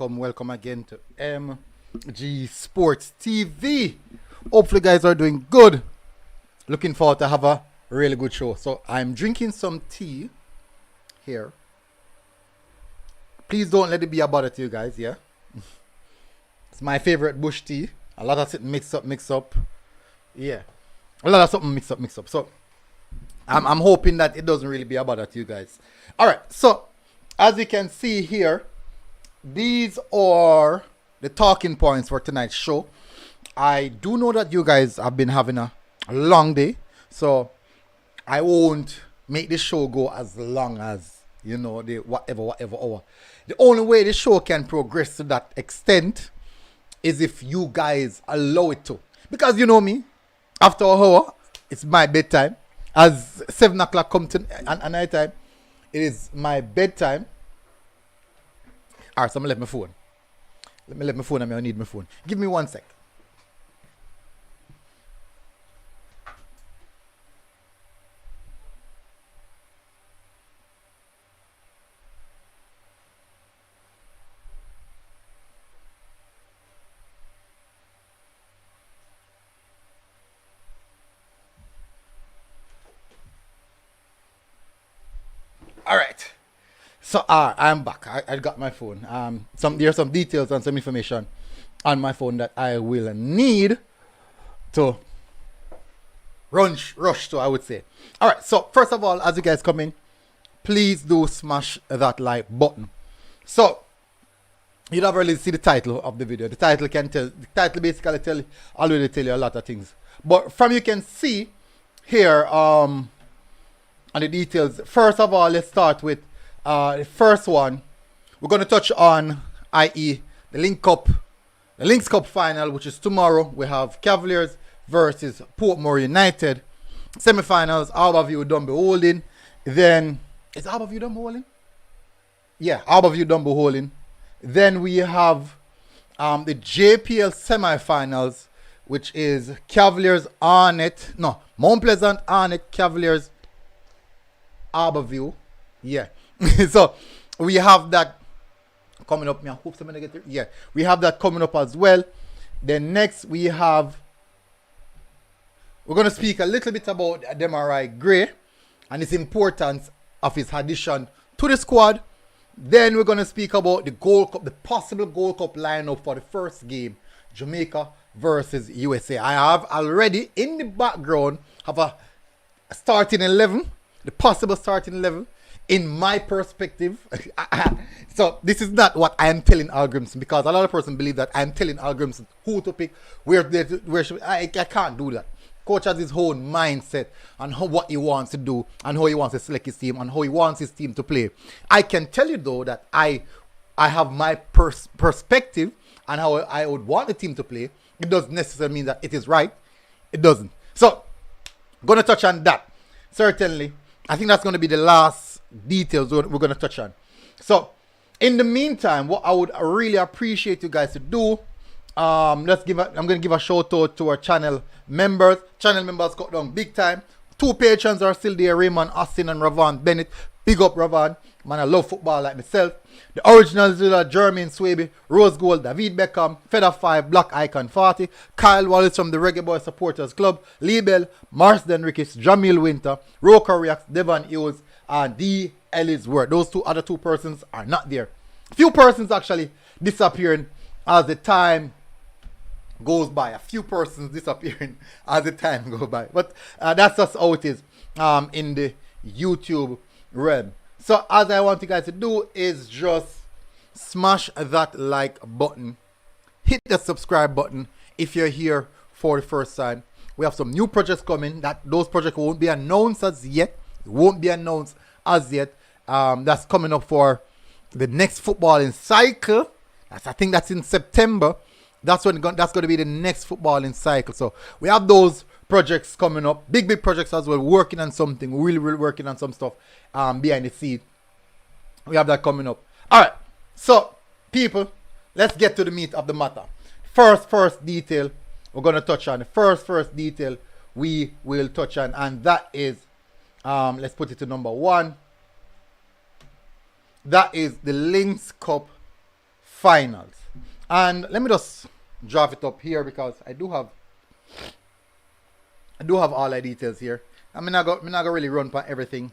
welcome again to MG Sports TV. Hopefully you guys are doing good. Looking forward to have a really good show. So I'm drinking some tea here. Please don't let it be a bother to you guys, yeah? It's my favorite bush tea. A lot of it mix up. Yeah. A lot of something mix up. So I'm hoping that it doesn't really be a bother to you guys. Alright, so as you can see here, these are the talking points for tonight's show. I do know that you guys have been having a long day, so I won't make this show go as long as, you know, the whatever hour. The only way the show can progress to that extent is if you guys allow it to. Because you know me, after an hour, it's my bedtime. As 7 o'clock comes to night time, it is my bedtime. Alright, so I'm gonna let my phone. Let me let my phone. I need my phone. Give me 1 sec. Alright. So I'm back. I got my phone. There are some details and some information on my phone that I will need to rush to, I would say. Alright, so first of all, as you guys come in, please do smash that like button. So you'd have already see the title of the video. The title basically already tell you a lot of things. But from you can see here on the details. First of all, let's start with the first one. We're going to touch on, i.e. the Lynks Cup final, which is tomorrow. We have Cavaliers versus Portmore United. Semi-finals, Harborview Dumbo Holding. Then, is Harborview Dumbo Holding? Yeah, Harborview Dumbo Holding. Then we have the JPL semi-finals, which is Cavaliers Arnett. No, Mount Pleasant Arnett, Cavaliers Harborview. Yeah. So we have that coming up. I hope somebody get it. Yeah, we have that coming up as well. Then next we're going to speak a little bit about Demarai Gray and his importance of his addition to the squad. Then we're going to speak about the Gold Cup, the possible Gold Cup lineup for the first game, Jamaica versus USA. I have already in the background have a starting 11, the possible starting 11. In my perspective, so this is not what I am telling algorithms, because a lot of persons believe that I'm telling algorithms who to pick, where should I can't do that. Coach has his own mindset on what he wants to do and how he wants to select his team and how he wants his team to play. I can tell you though that I have my perspective and how I would want the team to play. It doesn't necessarily mean that it is right. It doesn't. So, I'm going to touch on that. Certainly, I think that's going to be the last details we're going to touch on. So in the meantime, what I would really appreciate you guys to do, I'm going to give a shout out to our channel members. Channel members got down big time. 2 patrons are still there, Raymond Austin and Ravan Bennett. Big up Ravan, man, I love football like myself. The originals are Jermaine Swaby, Rose Gold, David Beckham, Feather 5, Black Icon 40, Kyle Wallace from the Reggae Boyz Supporters Club, Lee Bell, Marsden Ricketts, Jamil Winter, Roker Reacts, Devon Hughes, and D. Ellisworth. Those other two persons are not there. Few persons actually disappearing as the time goes by. A few persons disappearing as the time goes by. But that's just how it is in the YouTube realm. So as I want you guys to do is just smash that like button. Hit the subscribe button if you're here for the first time. We have some new projects coming. Those projects won't be announced as yet. It won't be announced as yet. That's coming up for the next footballing cycle. I think that's in September. That's going to be the next footballing cycle. So we have those projects coming up. Big projects as well. Working on something. Really working on some stuff behind the scene. We have that coming up. Alright. So, people, let's get to the meat of the matter. First detail we're going to touch on. The first detail we will touch on. And that is, let's put it to number 1. That is the Lynks Cup finals. And let me just draft it up here because I do have all the details here. I'm not gonna really run for everything.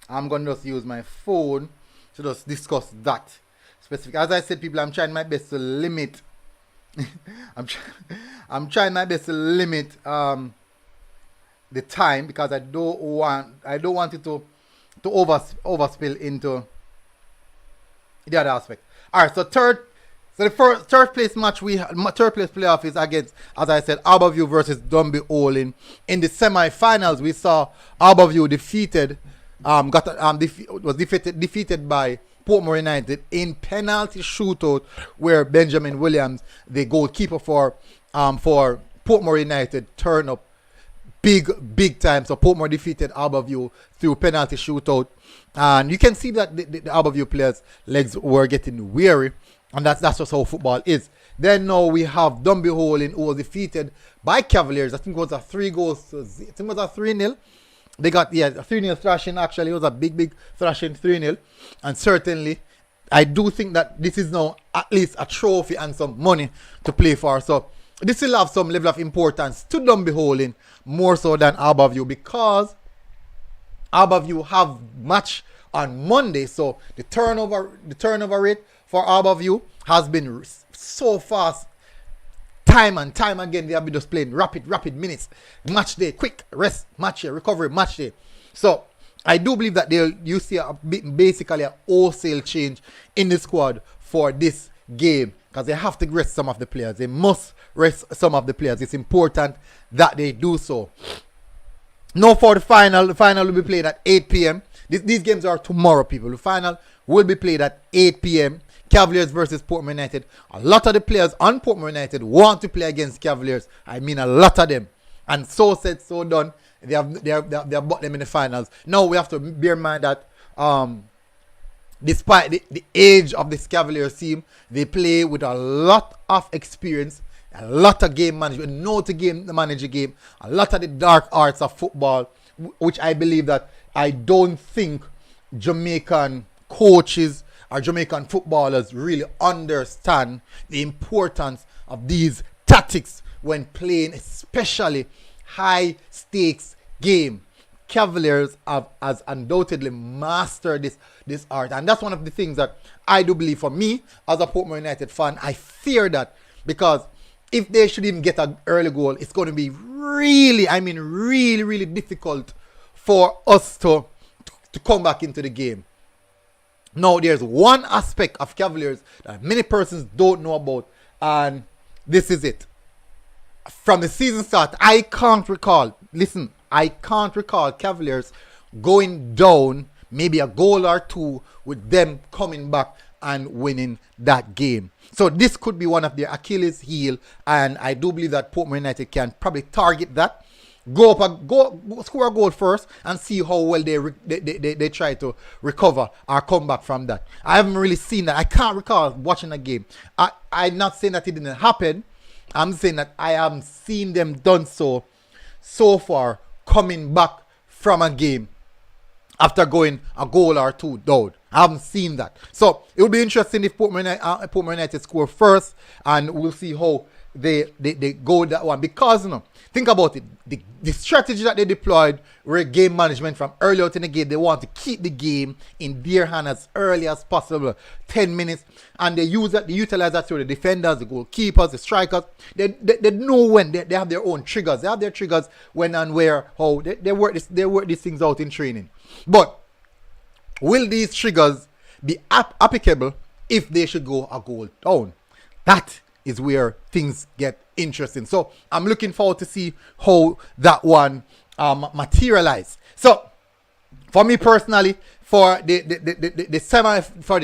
I'm gonna just use my phone to just discuss that specific. As I said, people, I'm trying my best to limit. I'm trying my best to limit the time because I don't want it to overspill into the other aspect. All right, so the third place playoff is against, as I said, Harbourview versus Dunbeholin. In the semi-finals, we saw Harbourview was defeated by Portmore United in penalty shootout, where Benjamin Williams, the goalkeeper for Portmore United, turned up big time. So Portmore defeated Harbourview through penalty shootout, and you can see that the Harbourview players' legs were getting weary, and that's just how football is. Then now we have Dunbeholin, who was defeated by Cavaliers. I think it was a 3-0. They got a 3-0 thrashing. Actually, it was a big thrashing, 3-0, and certainly I do think that this is now at least a trophy and some money to play for. So this will have some level of importance to Dunbeholin more so than Harbourview, because Harbourview have match on Monday. So the turnover rate for Harbourview has been so fast. Time and time again, they have been just playing rapid minutes. Match day, quick rest, match day, recovery, match day. So I do believe that you see basically a wholesale change in the squad for this game, because they have to rest some of the players. They must rest some of the players. It's important that they do so. Now for the final will be played at 8 p.m. These games are tomorrow, people. The final will be played at 8 p.m. Cavaliers versus Portmore United. A lot of the players on Portmore United want to play against Cavaliers. I mean, a lot of them. And so said, so done. They have bought them in the finals. Now we have to bear in mind that despite the age of this Cavaliers team, they play with a lot of experience, a lot of game management, know to manage a game, a lot of the dark arts of football, which I believe that I don't think Jamaican coaches or Jamaican footballers really understand the importance of these tactics when playing, especially high stakes game. Cavaliers has undoubtedly mastered this art, and that's one of the things that I do believe. For me as a Portmore United fan, I fear that, because if they should even get an early goal, it's going to be really difficult for us to come back into the game. Now, there's one aspect of Cavaliers that many persons don't know about, and this is it. From the season start, I can't recall Cavaliers going down maybe a goal or two with them coming back and winning that game. So this could be one of their Achilles heel, and I do believe that Portmore United can probably target that. Go score a goal first and see how well they try to recover or come back from that. I haven't really seen that. I can't recall watching a game. I'm not saying that it didn't happen. I'm saying that I haven't seen them done so far, coming back from a game after going a goal or two down. I haven't seen that. So it will be interesting if Portmore United score first, and we'll see how they go that one. Because think about it, the strategy that they deployed were game management from early out in the game. They want to keep the game in their hand as early as possible, 10 minutes, and they utilize that through the defenders, the goalkeepers, the strikers. They know when they have their own triggers. They have their triggers when and where, how they work these things out in training. But will these triggers be applicable if they should go a goal down? That is where things get interesting. So I'm looking forward to see how that one materialize. So for me personally, for the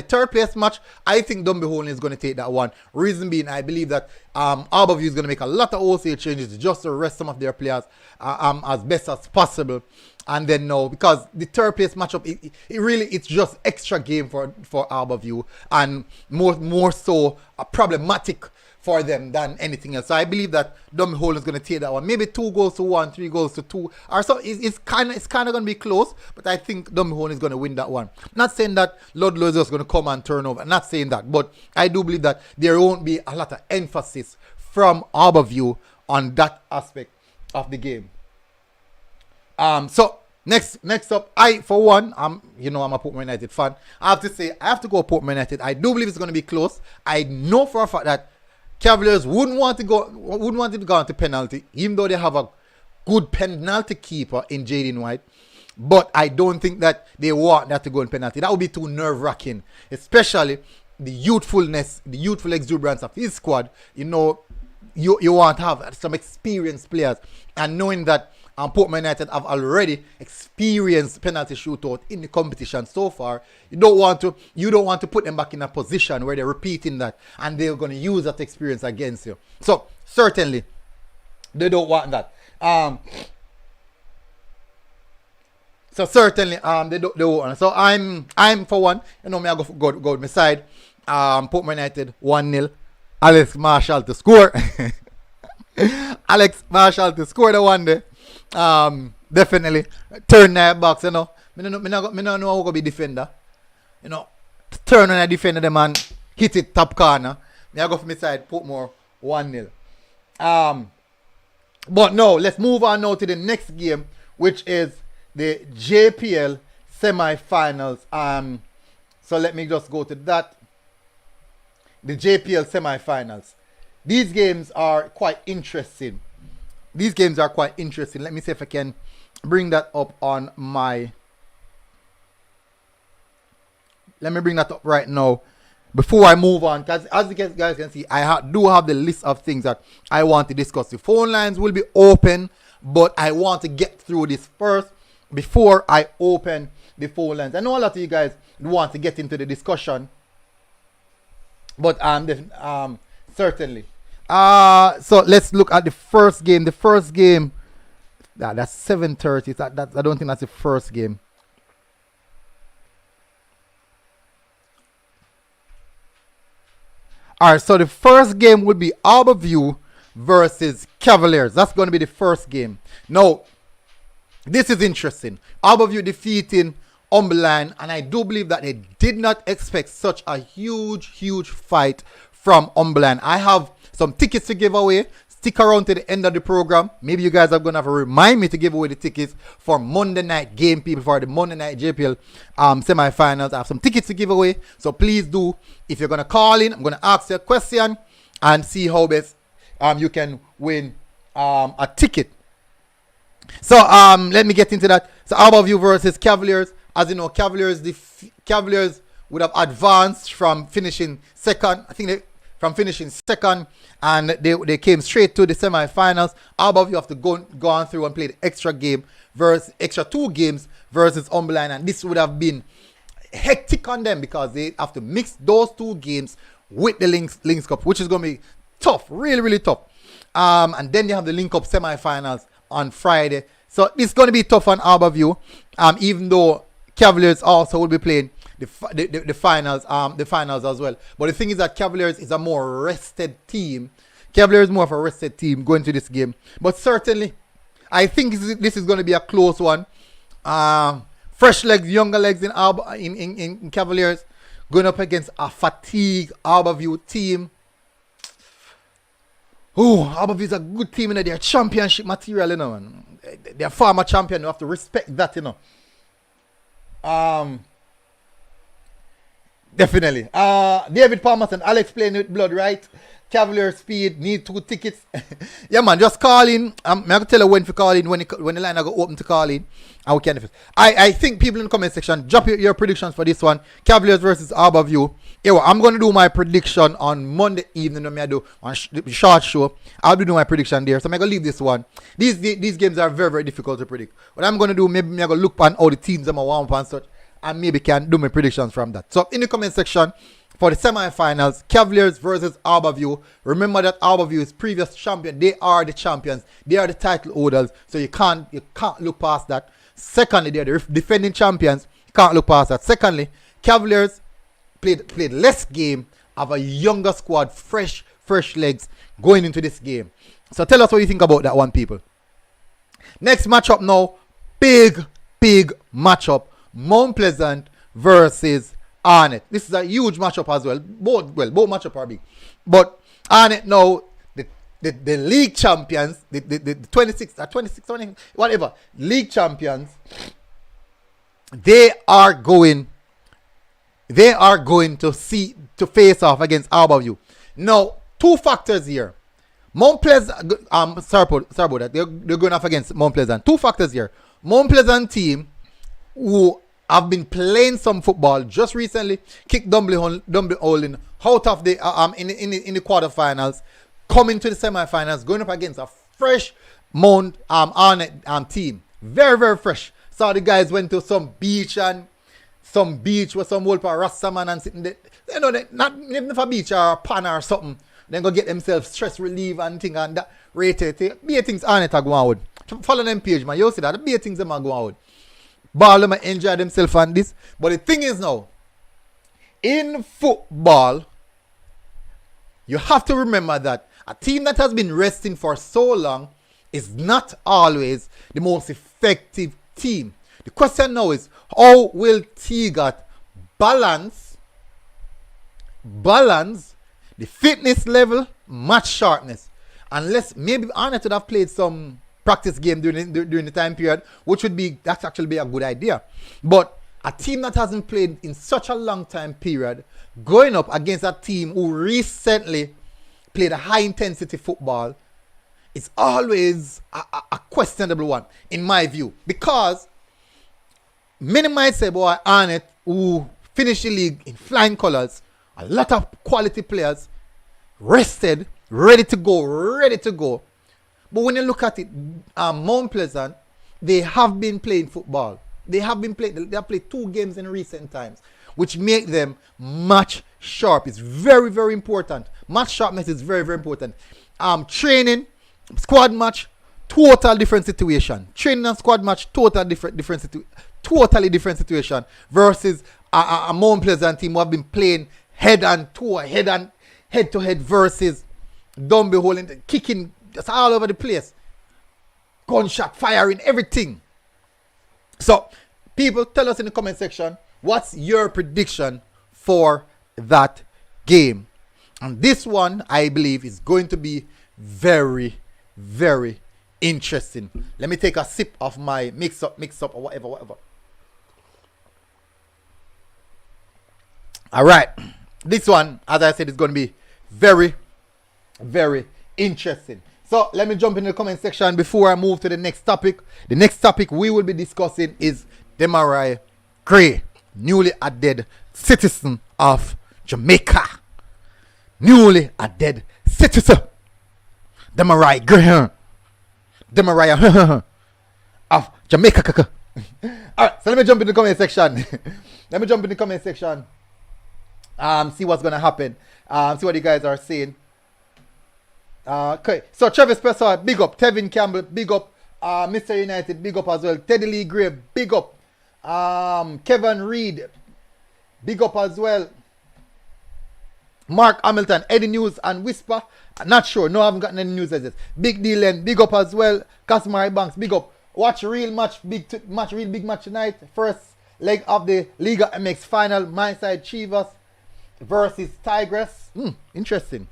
third place match, I think Dunbeholin is going to take that one. Reason being, I believe that Harbourview is going to make a lot of wholesale changes just to rest some of their players as best as possible. And then no, because the third place matchup, it really, it's just extra game for Harborview, and more so problematic for them than anything else. So I believe that Dummy Hole is going to take that one. Maybe 2-1, 3-2, or so. It's kind of going to be close, but I think Dummy Hole is going to win that one. Not saying that Ludlow is just going to come and turn over. Not saying that, but I do believe that there won't be a lot of emphasis from Harborview on that aspect of the game. So next up, I for one, I'm a Portman United fan. I have to say, I have to go Portman United. I do believe it's going to be close. I know for a fact that Cavaliers wouldn't want it to go into penalty, even though they have a good penalty keeper in Jaden White. But I don't think that they want that to go in penalty. That would be too nerve-wracking, especially the youthful exuberance of his squad. You want to have some experienced players, and knowing that Portman United have already experienced penalty shootout in the competition so far, you don't want to put them back in a position where they're repeating that and they're going to use that experience against you. So certainly they don't want that. They don't want. So I'm for one, me I go with my side. Portman United 1-0. Alex Marshall to score. Alex Marshall to score the one there. Definitely turn that box, Me don't know who gonna be defender. Turn on a defender, the man hit it top corner. Me I go for my side, Portmore 1-0. But no, let's move on now to the next game, which is the JPL semi-finals. So let me just go to that. The JPL semi-finals. These games are quite interesting. Let me see if I can bring that up on my... Let me bring that up right now before I move on. Because as you guys can see, I do have the list of things that I want to discuss. The phone lines will be open, but I want to get through this first before I open the phone lines. I know a lot of you guys want to get into the discussion, but certainly. So let's look at the first game. The first game, that's 7:30. I don't think that's the first game. Alright, so the first game would be Harborview versus Cavaliers. That's going to be the first game. Now, this is interesting. Harborview defeating Umberland, and I do believe that they did not expect such a huge fight from Umberland. I have some tickets to give away. Stick around to the end of the program. Maybe you guys are going to have to remind me to give away the tickets for Monday night game, people, for the Monday night JPL semi-finals. I have some tickets to give away. So please do. If you're going to call in, I'm going to ask you a question and see how best you can win a ticket. So let me get into that. So Harborview versus Cavaliers. As you know, Cavaliers would have advanced from finishing second. I think from finishing second, and they came straight to the semi-finals. Harborview have to go on through and play the extra 2 games versus Umberland, and this would have been hectic on them because they have to mix those 2 games with the Lynks Cup, which is going to be tough, really tough. And then they have the Link Up semi-finals on Friday, so it's going to be tough on Harborview. Even though Cavaliers also will be playing the finals as well. But the thing is that Cavaliers is a more rested team. Cavaliers is more of a rested team going to this game. But certainly, I think this is going to be a close one. Fresh legs, younger legs in Cavaliers going up against a fatigued Harborview team. Harborview is a good team, they're championship material, man. They're former champion. You have to respect that, Definitely. David Palmerson, Alex playing with blood, right? Cavalier speed, need 2 tickets. Yeah, man, just call in. I'm going to tell you when to call in, when the line I go open to call in. And we can. I think people in the comment section, drop your predictions for this one. Cavaliers versus Harborview. Yeah, well, I'm going to do my prediction on Monday evening when I do on the short show. I'll be doing my prediction there. So I'm going to leave this one. These games are very difficult to predict. What I'm going to do, maybe I'm going to look on all the teams I'm going to warm up and such, and maybe can do my predictions from that. So in the comment section, for the semi-finals, Cavaliers versus Harborview. Remember that Harborview is previous champion. They are the champions. They are the title holders. So you can't look past that. Secondly, they're the defending champions. Can't look past that. Secondly, Cavaliers played less game, have a younger squad, fresh legs going into this game. So tell us what you think about that one, people. Next matchup now, big matchup. Mount Pleasant versus Arnett. This is a huge matchup as well. Both matchups are big. But Arnett now, the league champions, the 26, whatever, league champions, they are going to face off against Harborview. Now, two factors here. Mount Pleasant, sorry about that. They're going off against Mount Pleasant. Two factors here. Mount Pleasant team, who have been playing some football, just recently kicked Dumbly out of the in the quarterfinals, coming to the semifinals, going up against a fresh Mount Arnett team, very fresh. So the guys went to some beach with some Wolpa Rastaman and sitting there. You know, not even for a beach or a pan or something. Then go get themselves stress relief and thing and that rated. Be things Arnett are going out. Follow them page, man. You see that. Be things them are going out. Ball them enjoy themselves on this. But the thing is now, in football, you have to remember that a team that has been resting for so long is not always the most effective team. The question now is, how will Teagat balance the fitness level, match sharpness? Unless maybe Arnett would have played some practice game during the time period, which would be, that's actually be a good idea. But a team that hasn't played in such a long time period, going up against a team who recently played a high intensity football, is always a questionable one, in my view. Because many might say, boy, Arnett, who finished the league in flying colors, a lot of quality players, rested, ready to go. But when you look at it, Mount Pleasant, they have been playing football. They have played 2 games in recent times, which make them match sharp. It's very important. Match sharpness is very important. Training, squad match, total different situation. Training and squad match, totally different situation versus a Mount Pleasant team who have been playing head to head versus Dumby holding, kicking, just all over the place. Gunshot, firing, everything. So, people, tell us in the comment section, what's your prediction for that game? And this one, I believe, is going to be very interesting. Let me take a sip of my mix up, or whatever. All right. This one, as I said, is going to be very interesting. So let me jump in the comment section before I move to the next topic. The next topic we will be discussing is Demarai Gray, newly added citizen of Jamaica. Newly added citizen. Demarai Gray. Demarai of Jamaica. Alright, so let me jump in the comment section. See what's gonna happen. See what you guys are saying. Okay, so Travis Spencer, big up. Tevin Campbell, big up. Mr. United, big up as well. Teddy Lee Gray, big up. Kevin Reed, big up as well. Mark Hamilton, Eddie News and Whisper. Not sure, no, I haven't gotten any news as this. Big Dylan, big up as well. Customary Banks, big up. Watch real match, big match tonight. First leg of the Liga MX final. My side Chivas versus Tigress. Interesting.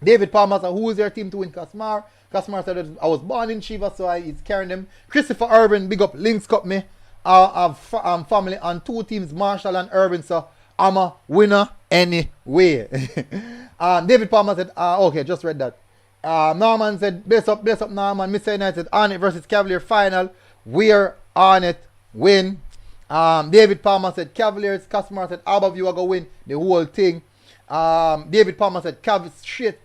David Palmer said, who is your team to win? Casmar. Casmar said, I was born in Chivas, so he's carrying them. Christopher Irvin, big up. Lynks cut me. I have family on 2 teams, Marshall and Irvin, so I'm a winner anyway. David Palmer said, okay, just read that. Norman said, bless up Norman. Mr. United, Arnett versus Cavalier final. Where Arnett win. David Palmer said, Cavaliers. Customer said, Harborview are going to win the whole thing. David Palmer said, Cavs shit.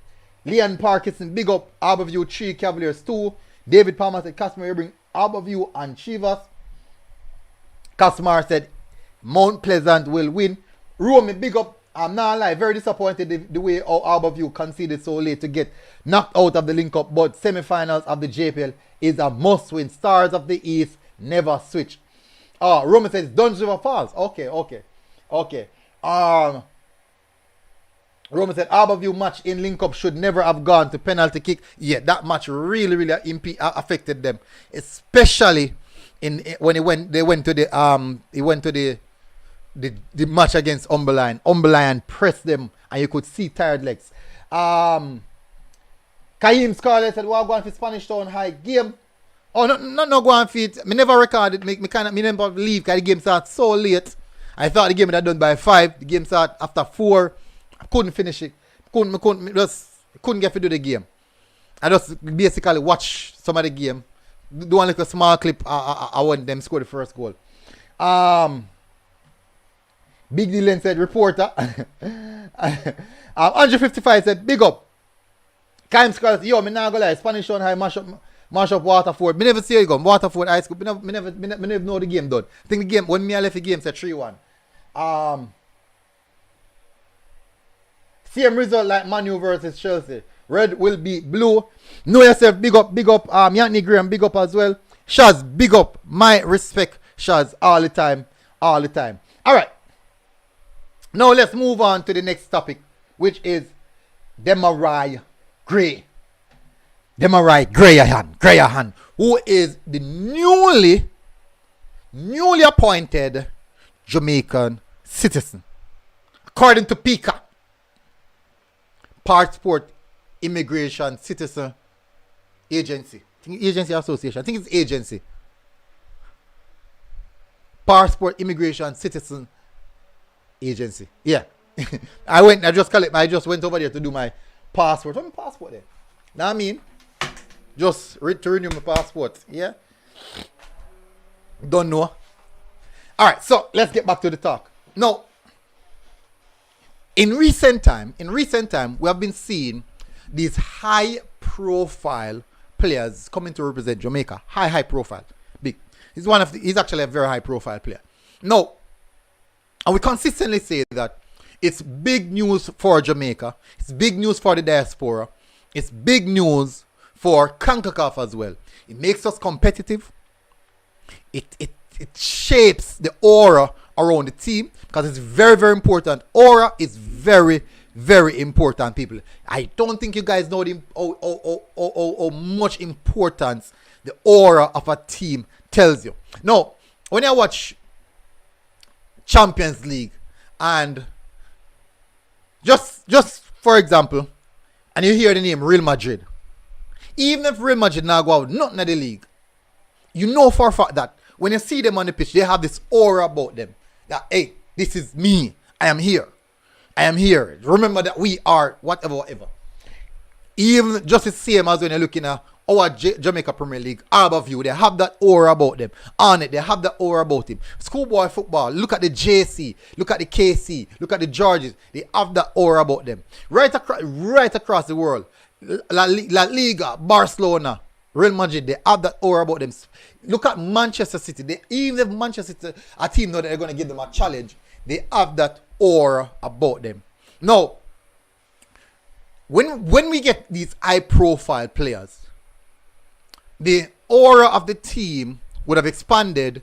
Leon Parkinson, big up. Harborview 3, Cavaliers 2. David Palmer said, Customer, you bring Harborview and Chivas. Customer said, Mount Pleasant will win. Romy, big up. I'm not lying, very disappointed the way how Harborview conceded so late to get knocked out of the link up, but semi-finals of the JPL is a must win. Stars of the East never switch. Roman says Duns River Falls. Okay. Roman said Harborview match in link up should never have gone to penalty kick. Yeah, that match really affected them, especially when they went to the match against Umberline. Umberline pressed them, and you could see tired legs. Kaim Scarlett said, "Well, going for Spanish Town High game." Oh, no, go on for it. Me never recorded. Me never leave because the game started so late. I thought the game had done by 5. The game started after 4. I couldn't finish it. Couldn't get to do the game. I just basically watch some of the game. Do one little small clip. I want them score the first goal. Big Dylan said, reporter. 155 said, big up. Kaim Scarlett, yo, me not gonna lie. Spanish Town High mash up Waterford. Me never see it go. Waterford High School. Me never know the game done. I think the game, when I left the game, said 3-1. Same result like Manu versus Chelsea. Red will be blue. Know yourself, big up. Yanni Graham, big up as well. Shaz, big up. My respect, Shaz, all the time. Alright. Now let's move on to the next topic, which is Demarai Gray. Demarai Grayahan, who is the newly appointed Jamaican citizen. According to Pika, Passport Immigration Citizen Agency. Agency Association. I think it's agency. Passport Immigration Citizen Agency. Yeah. I just went over there to do my passport. What's my passport there? Know what I mean? Just to renew my passport. Yeah. Don't know. Alright, so let's get back to the talk. Now, in recent time, we have been seeing these high-profile players coming to represent Jamaica. High profile. Big. He's actually a very high-profile player. Now, and we consistently say that it's big news for Jamaica. It's big news for the diaspora. It's big news for CONCACAF as well. It makes us competitive. It shapes the aura around the team because it's very important. Aura is very important, people. I don't think you guys know how much importance the aura of a team tells you. Now, when I watch Champions League and just for example, and you hear the name Real Madrid, even if Real Madrid now go out nothing in the league, you know for a fact that when you see them on the pitch, they have this aura about them. That, hey, this is me. I am here. Remember that we are whatever. Even just the same as when you're looking at our Jamaica Premier League, Harborview, they have that aura about them. On it, they have that aura about him. Schoolboy football, look at the JC, look at the KC, look at the Georges. They have that aura about them. Right across the world, La Liga, Barcelona, Real Madrid, they have that aura about them. Look at Manchester City. Even if Manchester City, a team know that they're going to give them a challenge, they have that aura about them. Now, when we get these high-profile players, the aura of the team would have expanded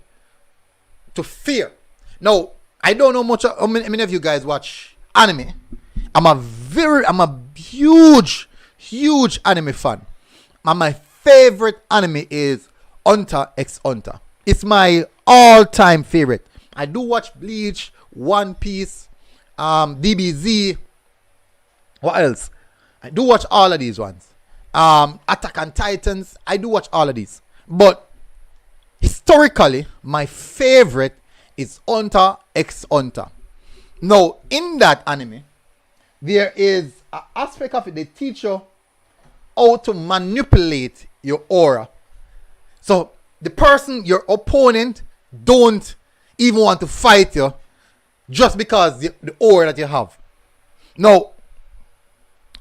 to fear. Now, I don't know how many of you guys watch anime. I'm a huge anime fan. And my favorite anime is Hunter x Hunter. It's my all-time favorite. I do watch Bleach, One Piece, DBZ. What else? I do watch all of these ones. Attack on Titans. I do watch all of these. But historically, my favorite is Hunter x Hunter. Now, in that anime, there is an aspect of it. They teach you how to manipulate your aura. So, the person, your opponent, don't even want to fight you just because the aura that you have. Now,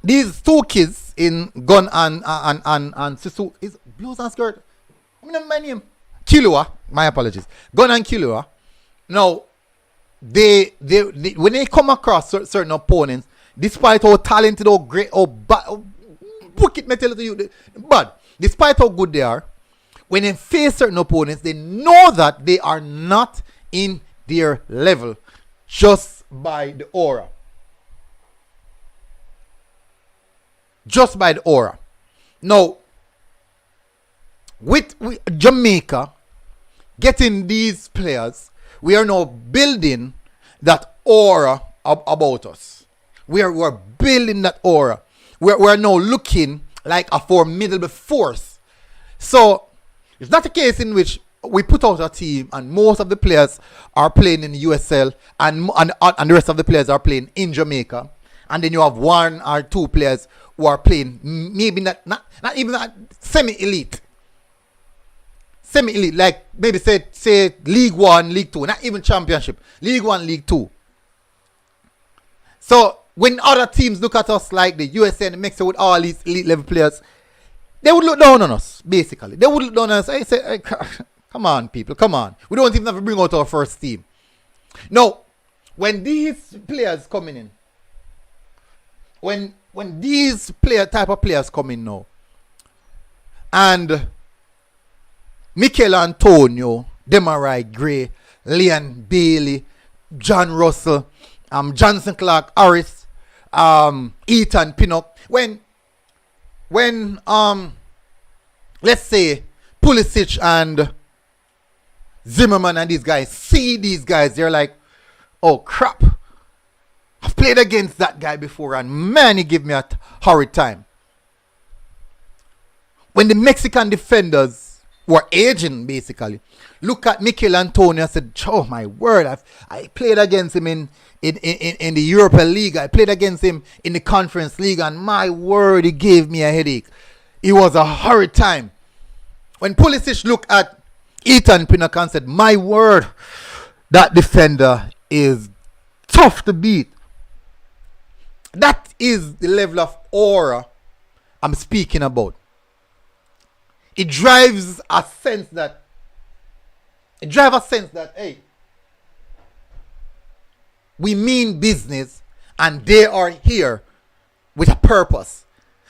these two kids in Gun and Sisu, is Blues and Skirt? I mean, my name, Kilua. My apologies. Gun and Kilua. Now, they when they come across certain opponents, despite how talented, how great, how bad, wicked metal to you, but despite how good they are, when they face certain opponents, they know that they are not in their level just by the aura. Just by the aura. Now, with Jamaica getting these players, we are now building that aura about us. We are building that aura. We're now looking like a formidable force. So, it's not a case in which we put out a team and most of the players are playing in the USL and the rest of the players are playing in Jamaica. And then you have one or two players who are playing maybe not even semi-elite. Semi-elite, like maybe say League 1, League 2, not even Championship. League 1, League 2. So, when other teams look at us like the USA and Mexico with all these elite level players, they would look down on us, basically. They would look down on us. I say, hey, come on, people, come on. We don't even have to bring out our first team. Now, when these players coming in, when these type of players come in now, and Mikel Antonio, Demarai Gray, Leon Bailey, John Russell, Johnson Clark Harris, Ethan Pinnock, when let's say Pulisic and Zimmerman and these guys see these guys, they're like, oh crap, I've played against that guy before and man, he gave me a horrid time. When the Mexican defenders were aging, basically, look at Mikel Antonio and said, oh my word, I played against him in the Europa League. I played against him in the Conference League and my word, he gave me a headache. It was a horrid time. When Pulisic looked at Ethan Pinnock and said, my word, that defender is tough to beat. That is the level of aura I'm speaking about. It drives a sense that, hey, we mean business and they are here with a purpose.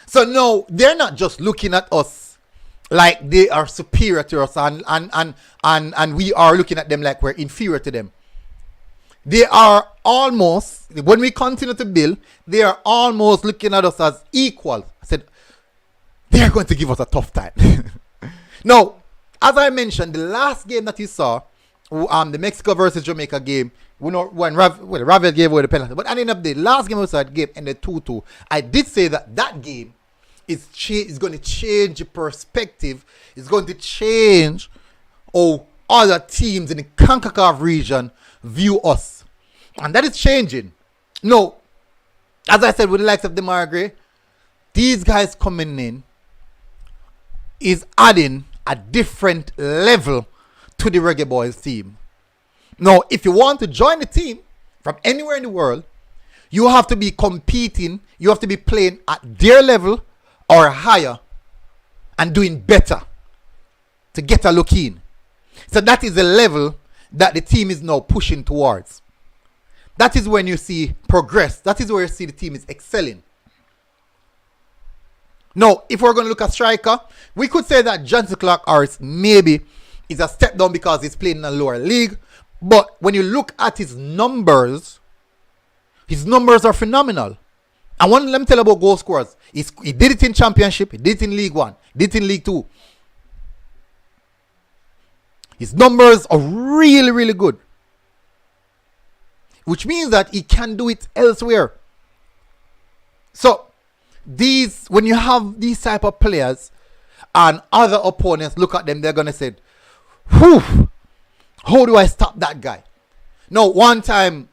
So no, they're not just looking at us like they are superior to us and we are looking at them like we're inferior to them. They are almost, when we continue to build, they are almost looking at us as equals. I said, they are going to give us a tough time. Now, as I mentioned, the last game that you saw, the Mexico versus Jamaica game, when Ravel gave away the penalty. But at the end of the day, last game we saw, the game ended 2-2. I did say that game is going to change the perspective. It's going to change how other teams in the CONCACAF region view us. And that is changing. No, as I said, with the likes of Demarai Gray, these guys coming in is adding a different level to the Reggae Boyz team. Now, if you want to join the team from anywhere in the world, you have to be competing, you have to be playing at their level or higher and doing better to get a look in. So that is the level that the team is now pushing towards. That is when you see progress. That is where you see the team is excelling. Now, if we're going to look at striker, we could say that Johnson Clark Harris maybe is a step down because he's playing in a lower league. But when you look at his numbers are phenomenal. And let me tell you about goal scorers. He did it in Championship, he did it in League 1, did it in League 2. His numbers are really, really good. Which means that he can do it elsewhere. So, when you have these type of players and other opponents look at them, they're going to say, whew, how do I stop that guy? Now, one time,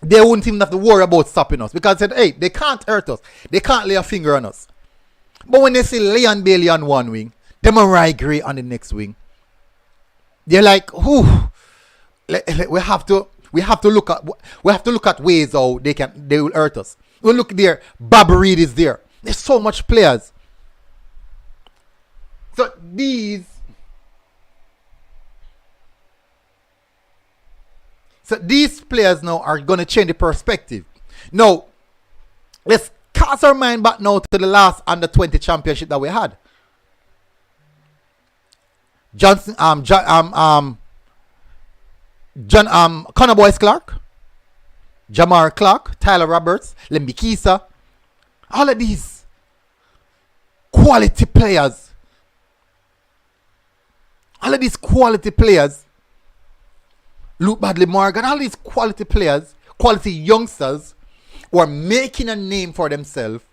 they wouldn't even have to worry about stopping us because they said, hey, they can't hurt us. They can't lay a finger on us. But when they see Leon Bailey on one wing, Demarai Gray on the next wing, they're like, whew, we have to look at ways how they will hurt us. Well, look there, Bobby Reed is there. There's so much players. So these players now are going to change the perspective. Now, let's cast our mind back now to the last under 20 championship that we had. Johnson, Connor Boyce Clark, Jamar Clark, Tyler Roberts, Lembi Kisa. All of these quality players. All of these quality players. Luke Badley Morgan, all these quality players, quality youngsters who are making a name for themselves,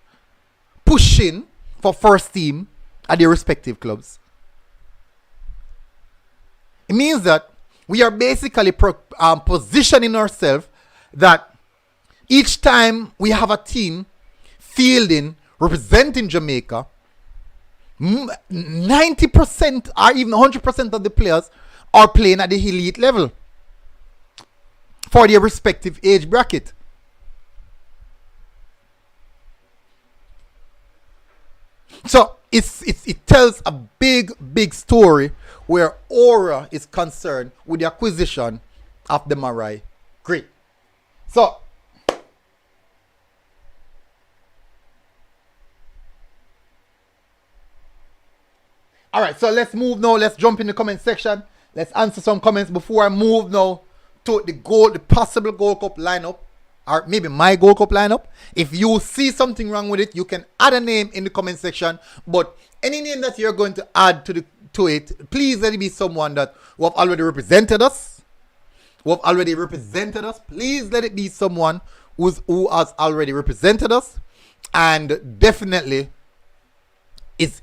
pushing for first team at their respective clubs. It means that we are basically positioning ourselves that each time we have a team fielding, representing Jamaica, 90% or even 100% of the players are playing at the elite level for their respective age bracket. So it tells a big story where Aura is concerned with the acquisition of Demarai Gray. So all right, so let's move now. Let's jump in the comment section. Let's answer some comments before I move now to the possible Gold Cup lineup, or maybe my Gold Cup lineup. If you see something wrong with it, you can add a name in the comment section. But any name that you're going to add to it, please let it be someone that who have already represented us. Please let it be someone who has already represented us, and definitely it's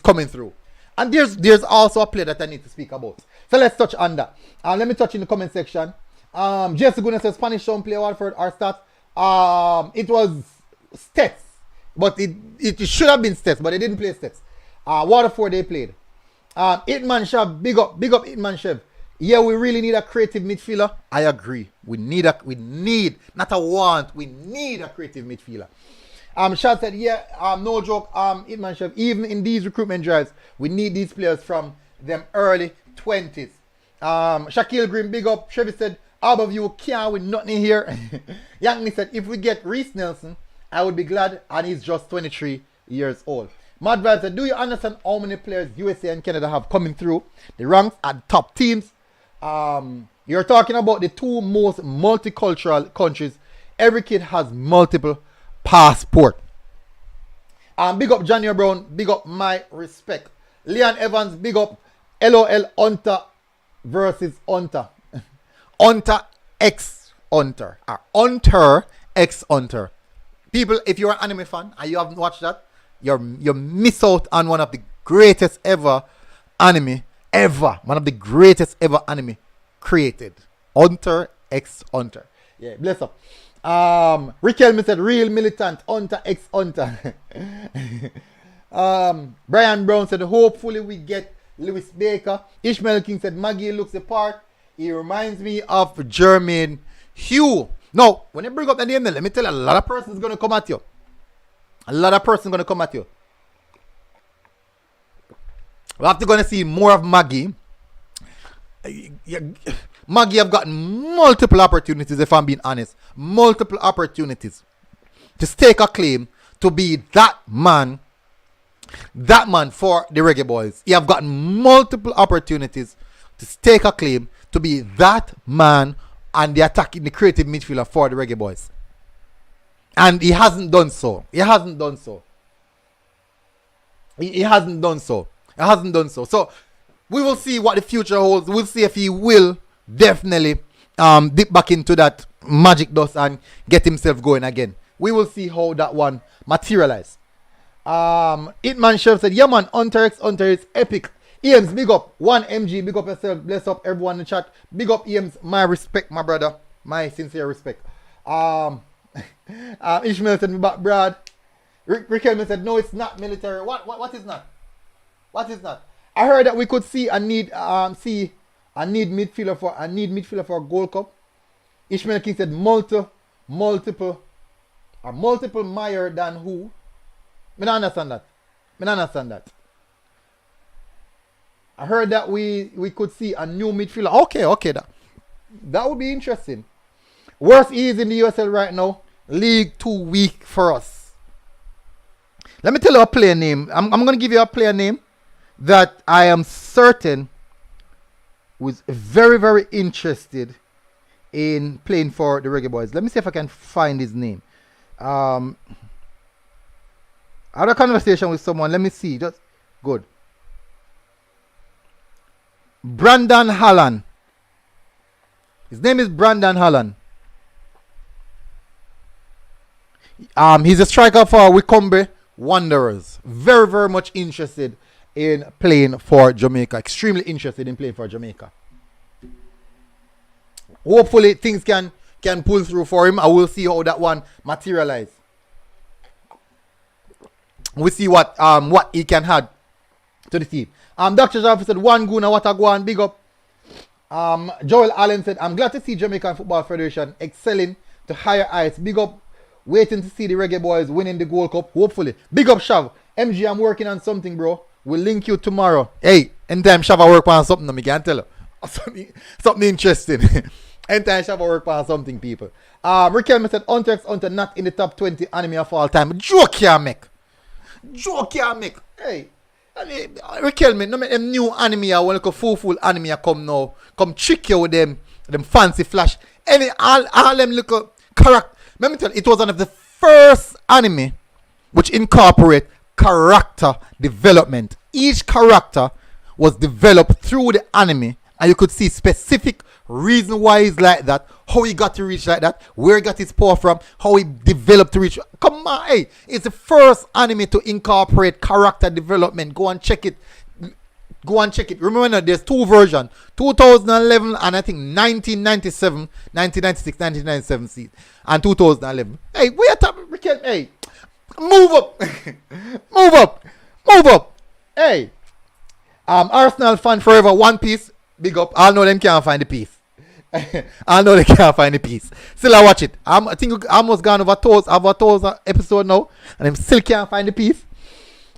coming through. And there's also a player that I need to speak about. So let's touch on that. Let me touch in the comment section. Jesse Guna says Spanish don't play Watford or stats. It was Stets, but it should have been Stets, but they didn't play Stets. Waterford they played. Itman Shev, big up Itman Shev. Yeah, we really need a creative midfielder. I agree. We need not a want. We need a creative midfielder. Shad said, yeah, no joke, Itman Shev, even in these recruitment drives, we need these players from them early 20s. Shaquille Green, big up. Chevy said, all of you can't with nothing here. Yankney said, if we get Reese Nelson, I would be glad, and he's just 23 years old. Mad Vibe said, do you understand how many players USA and Canada have coming through the ranks at top teams? You're talking about the two most multicultural countries. Every kid has multiple passport. Big up Johnny Brown, big up my respect. Leon Evans, big up. LOL Hunter versus Hunter. Hunter X Hunter. Or Hunter X Hunter. People, if you're an anime fan and you haven't watched that, you miss out on one of the greatest ever anime ever. One of the greatest ever anime created. Hunter X Hunter. Yeah, bless up. Riquelme said real militant Hunter X Hunter. Brian Brown said hopefully we get Lewis Baker. Ishmael King said Maggie looks the part. He reminds me of Jermaine Hugh. Now, when you bring up the name, let me tell you, a lot of persons going to come at you. We have to go and see more of Maggie. Maggie have gotten multiple opportunities, if I'm being honest. Multiple opportunities to stake a claim to be that man for the Reggae Boyz. He have gotten multiple opportunities to stake a claim to be that man and the attacking the creative midfielder for the Reggae Boyz. And he hasn't done so. So we will see what the future holds. We'll see if he will definitely dip back into that magic dust and get himself going again. We will see how that one materialize. Itman Chef said, yeah man, Hunter X Hunter is epic. Eames, big up. 1MG, big up yourself. Bless up everyone in the chat. Big up Eames, my respect, my brother. My sincere respect. Ishmael said, back Brad. Riquelme said, no, it's not military. What is not? What is not? I heard that we could see a need midfielder for a Gold Cup. Ishmael King said multiple Meyer than who? I don't understand that. I heard that we could see a new midfielder. Okay, that would be interesting. Worst is in the USL right now. League too weak for us. Let me tell you a player name. I'm going to give you a player name that I am certain was very, very interested in playing for the Reggae Boyz. Let me see if I can find his name. I had a conversation with someone. Let me see. Just good. Brandon Hallan. His name is Brandon Hallan. He's a striker for Wycombe Wanderers. Very, very much interested in playing for Jamaica. Extremely interested in playing for Jamaica. Hopefully things can pull through for him. I will see how that one materialize. We see what he can add to the team. Dr. Jaffe said, one guna, what a go on, big up. Joel Allen said, I'm glad to see Jamaican Football Federation excelling to higher heights. Big up, waiting to see the Reggae Boyz winning the Gold Cup, hopefully. Big up, Shav. MG, I'm working on something, bro. We'll link you tomorrow. Hey, anytime Shav I work on something, I can tell you. Something interesting. Anytime Shav I work on something, people. Riquelme said, Hunter x Hunter not in the top 20 anime of all time. Joke can't make. Joke can't make. Hey. Riquelme, no make them new anime when like a full anime come now. Come trick you with them fancy flash. All them little character. Let me tell you, it was one of the first anime which incorporate character development. Each character was developed through the anime, and you could see specific reason why he's like that, how he got to reach like that, where he got his power from, how he developed to reach. Come on, hey, it's the first anime to incorporate character development. Go and check it. Go and check it. Remember, there's two versions, 2011 and I think 1997, 1996, 1997 and 2011. Hey, we are talking. Hey, move up, move up, move up. Hey, Arsenal fan forever. One Piece, big up. I know them can't find the piece. I know they can't find the piece. Still, I watch it. I think I almost gone over toes episode now, and I still can't find the piece.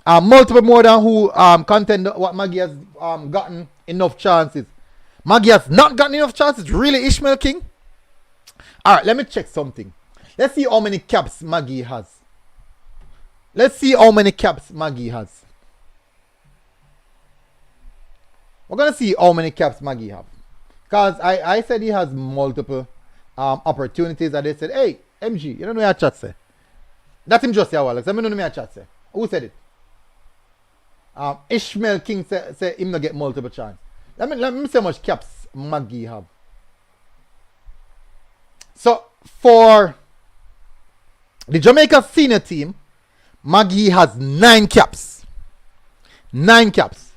Multiple more than who contend what Maggie has gotten enough chances. Maggie has not gotten enough chances. Really, Ishmael King? Alright, let me check something. Let's see how many caps Maggie has. Let's see how many caps Maggie has. We're gonna see how many caps Maggie have. Because I said he has multiple opportunities, and they said, hey, MG, you don't know what chat say. That's him just here, Alex. I don't know what chat say. Who said it? Ishmael King say him not get multiple chance. Let me see how much caps Maggie have. So for the Jamaica senior team, Maggie has 9 caps. 9 caps.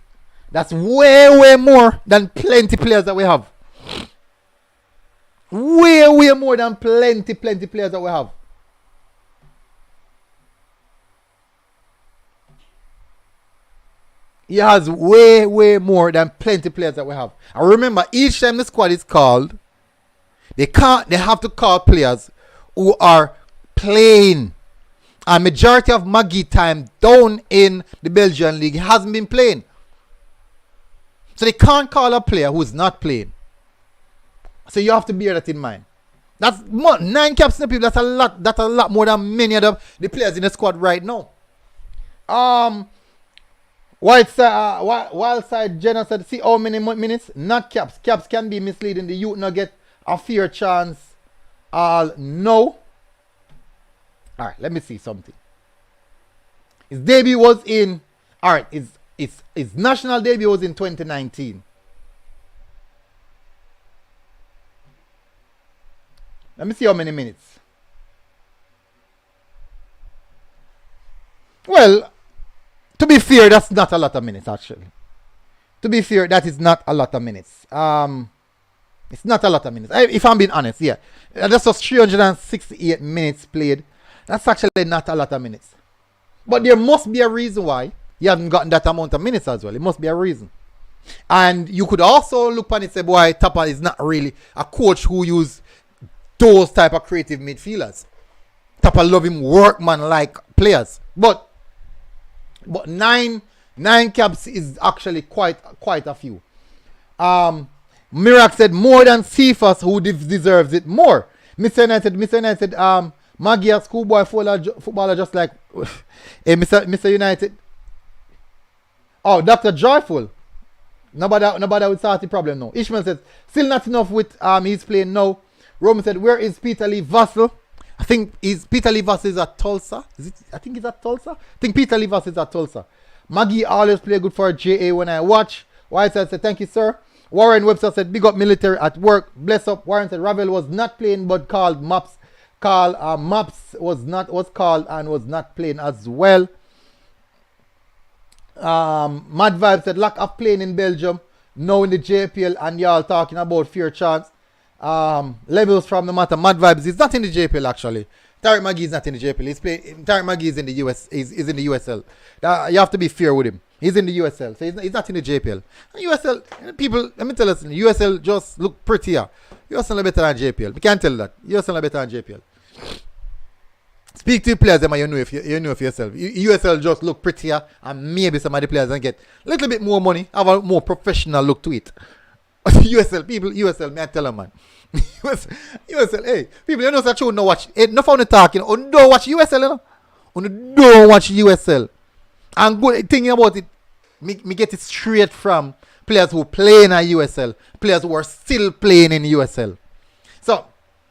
That's way more than plenty players that we have. Way more than plenty players that we have. He has way more than plenty players that we have. And remember, each time the squad is called, they have to call players who are playing. And majority of Maggie time down in the Belgian league hasn't been playing. So they can't call a player who's not playing. So you have to bear that in mind. That's 9 caps in the people. That's a lot. That's a lot more than many of the players in the squad right now. Wildside Jenna said, see how many minutes? Not caps. Caps can be misleading. The youth not get a fair chance. No. Alright, let me see something. His debut was in. Alright, his national debut was in 2019. Let me see how many minutes. Well, to be fair, that's not a lot of minutes, actually. To be fair, that is not a lot of minutes. It's not a lot of minutes. If I'm being honest, yeah. That's just 368 minutes played. That's actually not a lot of minutes. But there must be a reason why you haven't gotten that amount of minutes as well. It must be a reason. And you could also look on it and say, boy, Tapa is not really a coach who use those type of creative midfielders. Tapa love him workman-like players. But 9 caps is actually quite a few. Mirak said more than Cephas, who deserves it more. Mr. United, Maggie, a schoolboy footballer just like Mr. United. Oh, Dr. Joyful. Nobody would start the problem now. Ishmael says, still not enough with he's playing now. Roman said, where is Peter Lee Vassell? I think Peter Lee Vassell is at Tulsa. I think he's at Tulsa. I think Peter Lee Vassell is at Tulsa. Maggie always play good for JA when I watch. Whiteside said, thank you, sir. Warren Webster said, big up military at work. Bless up. Warren said, Ravel was not playing but called Maps. Maps was called and was not playing as well. Mad Vibe said lack of playing in Belgium, now in the JPL, and y'all talking about fair chance. Levels from the matter. Mad Vibes is not in the JPL actually. Tariq Magee is not in the JPL. Tariq Magee is in the US. Is in the USL. You have to be fair with him. He's in the USL, so he's not in the JPL. And USL people, let me tell you, USL just look prettier. USL are better than JPL. We can't tell that. USL are better than JPL. Speak to the players, them, you know for yourself. USL just look prettier, and maybe some of the players can get a little bit more money, have a more professional look to it. USL people, USL, may I tell them, man. USL, hey, people, you know, so true, no watch. No fun talking. Don't watch USL, you know. Don't watch USL. And good thing about it, me get it straight from players who play in a USL, players who are still playing in USL. So,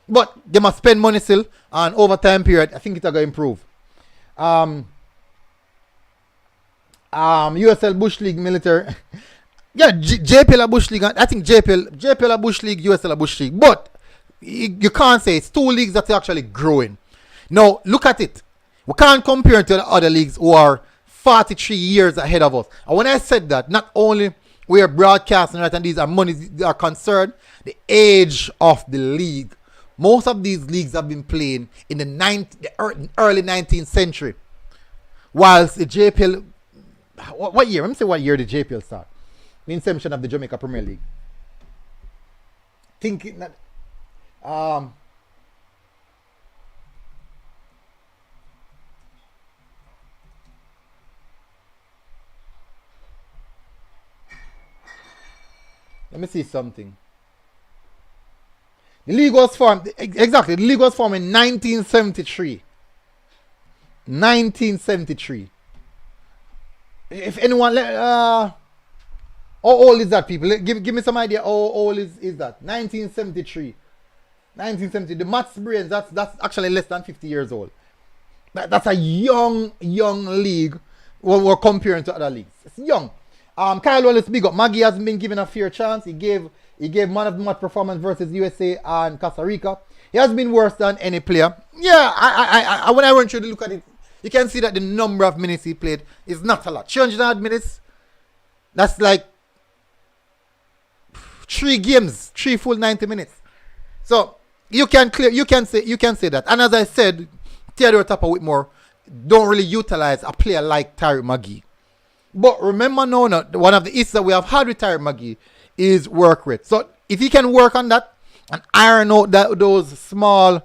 but they must spend money still, and over time period, I think it's going to improve. USL Bush League military. Yeah, JPL a Bush League. I think JPL a Bush League, USL a Bush League. But you can't say it's two leagues that are actually growing. Now, look at it. We can't compare it to the other leagues who are 43 years ahead of us. And when I said that, not only we are broadcasting, right, and these are monies are concerned, the age of the league. Most of these leagues have been playing in the early 19th century. Whilst the JPL, what year? Let me say what year the JPL started. The inception of the Jamaica Premier League. Thinking that let me see something. The league was formed, exactly, the league was formed in 1973. 1973. If anyone, how old is that, people? Give me some idea how old is that? 1973. 1970. The Maths Brains, that's actually less than 50 years old. That's a young league when we're comparing to other leagues. It's young. Kyle Wallace, big up. Maggie hasn't been given a fair chance. He gave man of the match performance versus USA and Costa Rica. He has been worse than any player. Yeah, I when I went through to look at it, you can see that the number of minutes he played is not a lot. 300 minutes. That's like 3 games, 3 full 90 minutes. So you can say that. And as I said, Theodore Tapper Whitmore don't really utilize a player like Tariq Magee. But remember now, one of the issues that we have had with Tariq Magee is work rate. So if he can work on that and iron out those small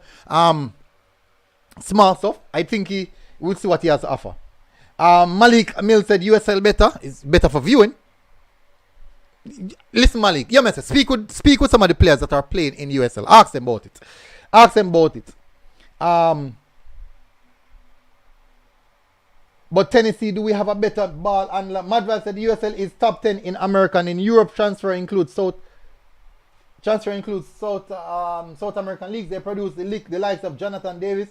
stuff, I think he will see what he has to offer. Malik Mill said USL better is better for viewing. Listen, Malik, you must speak with some of the players that are playing in USL. Ask them about it. But Tennessee, do we have a better ball? And Madval said USL is top 10 in America and in Europe. Transfer includes South American leagues. They produce the likes of Jonathan Davis.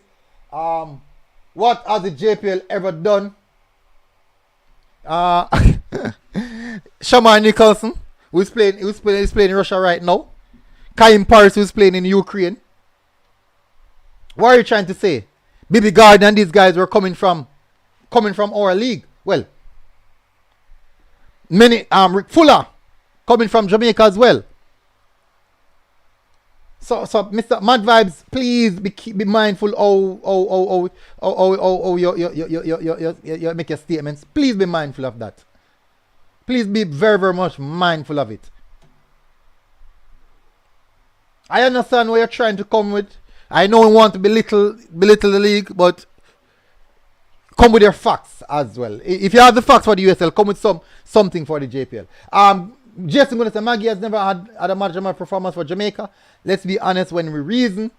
What has the JPL ever done? Shamar Nicholson, who's playing in Russia right now. Kaim Paris, who's playing in Ukraine. What are you trying to say? Bibi Gardner and these guys were coming from our league. Well, many Rick Fuller coming from Jamaica as well. So Mr. Mad Vibes, please be mindful you make your statements. Please be mindful of that. Please be very, very much mindful of it. I understand what you're trying to come with. I know you want to belittle the league, but come with your facts as well. If you have the facts for the USL, come with something for the JPL. Jason Gunnar said Maggie has never had a match performance for Jamaica. Let's be honest when we reason.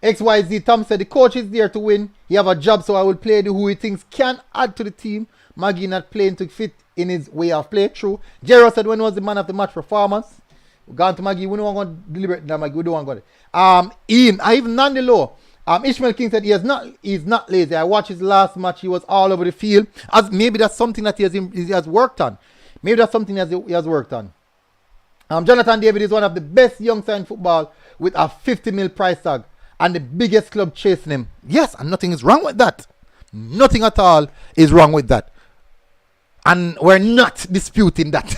XYZ Tom said the coach is there to win. He have a job, so I will play who he thinks can add to the team. Maggie not playing to fit in his way of play. True. Jero said when was the man of the match performance? We gone to Maggie. We don't want to deliberate that Maggie. We don't want to go there. Ian, I even Nandi Low. Ishmael King said he's not lazy. I watched his last match. He was all over the field. As maybe that's something that he has worked on. Maybe that's something that he has worked on. Jonathan David is one of the best youngsters in football with a 50 mil price tag and the biggest club chasing him. Yes, and nothing is wrong with that. Nothing at all is wrong with that. And we're not disputing that.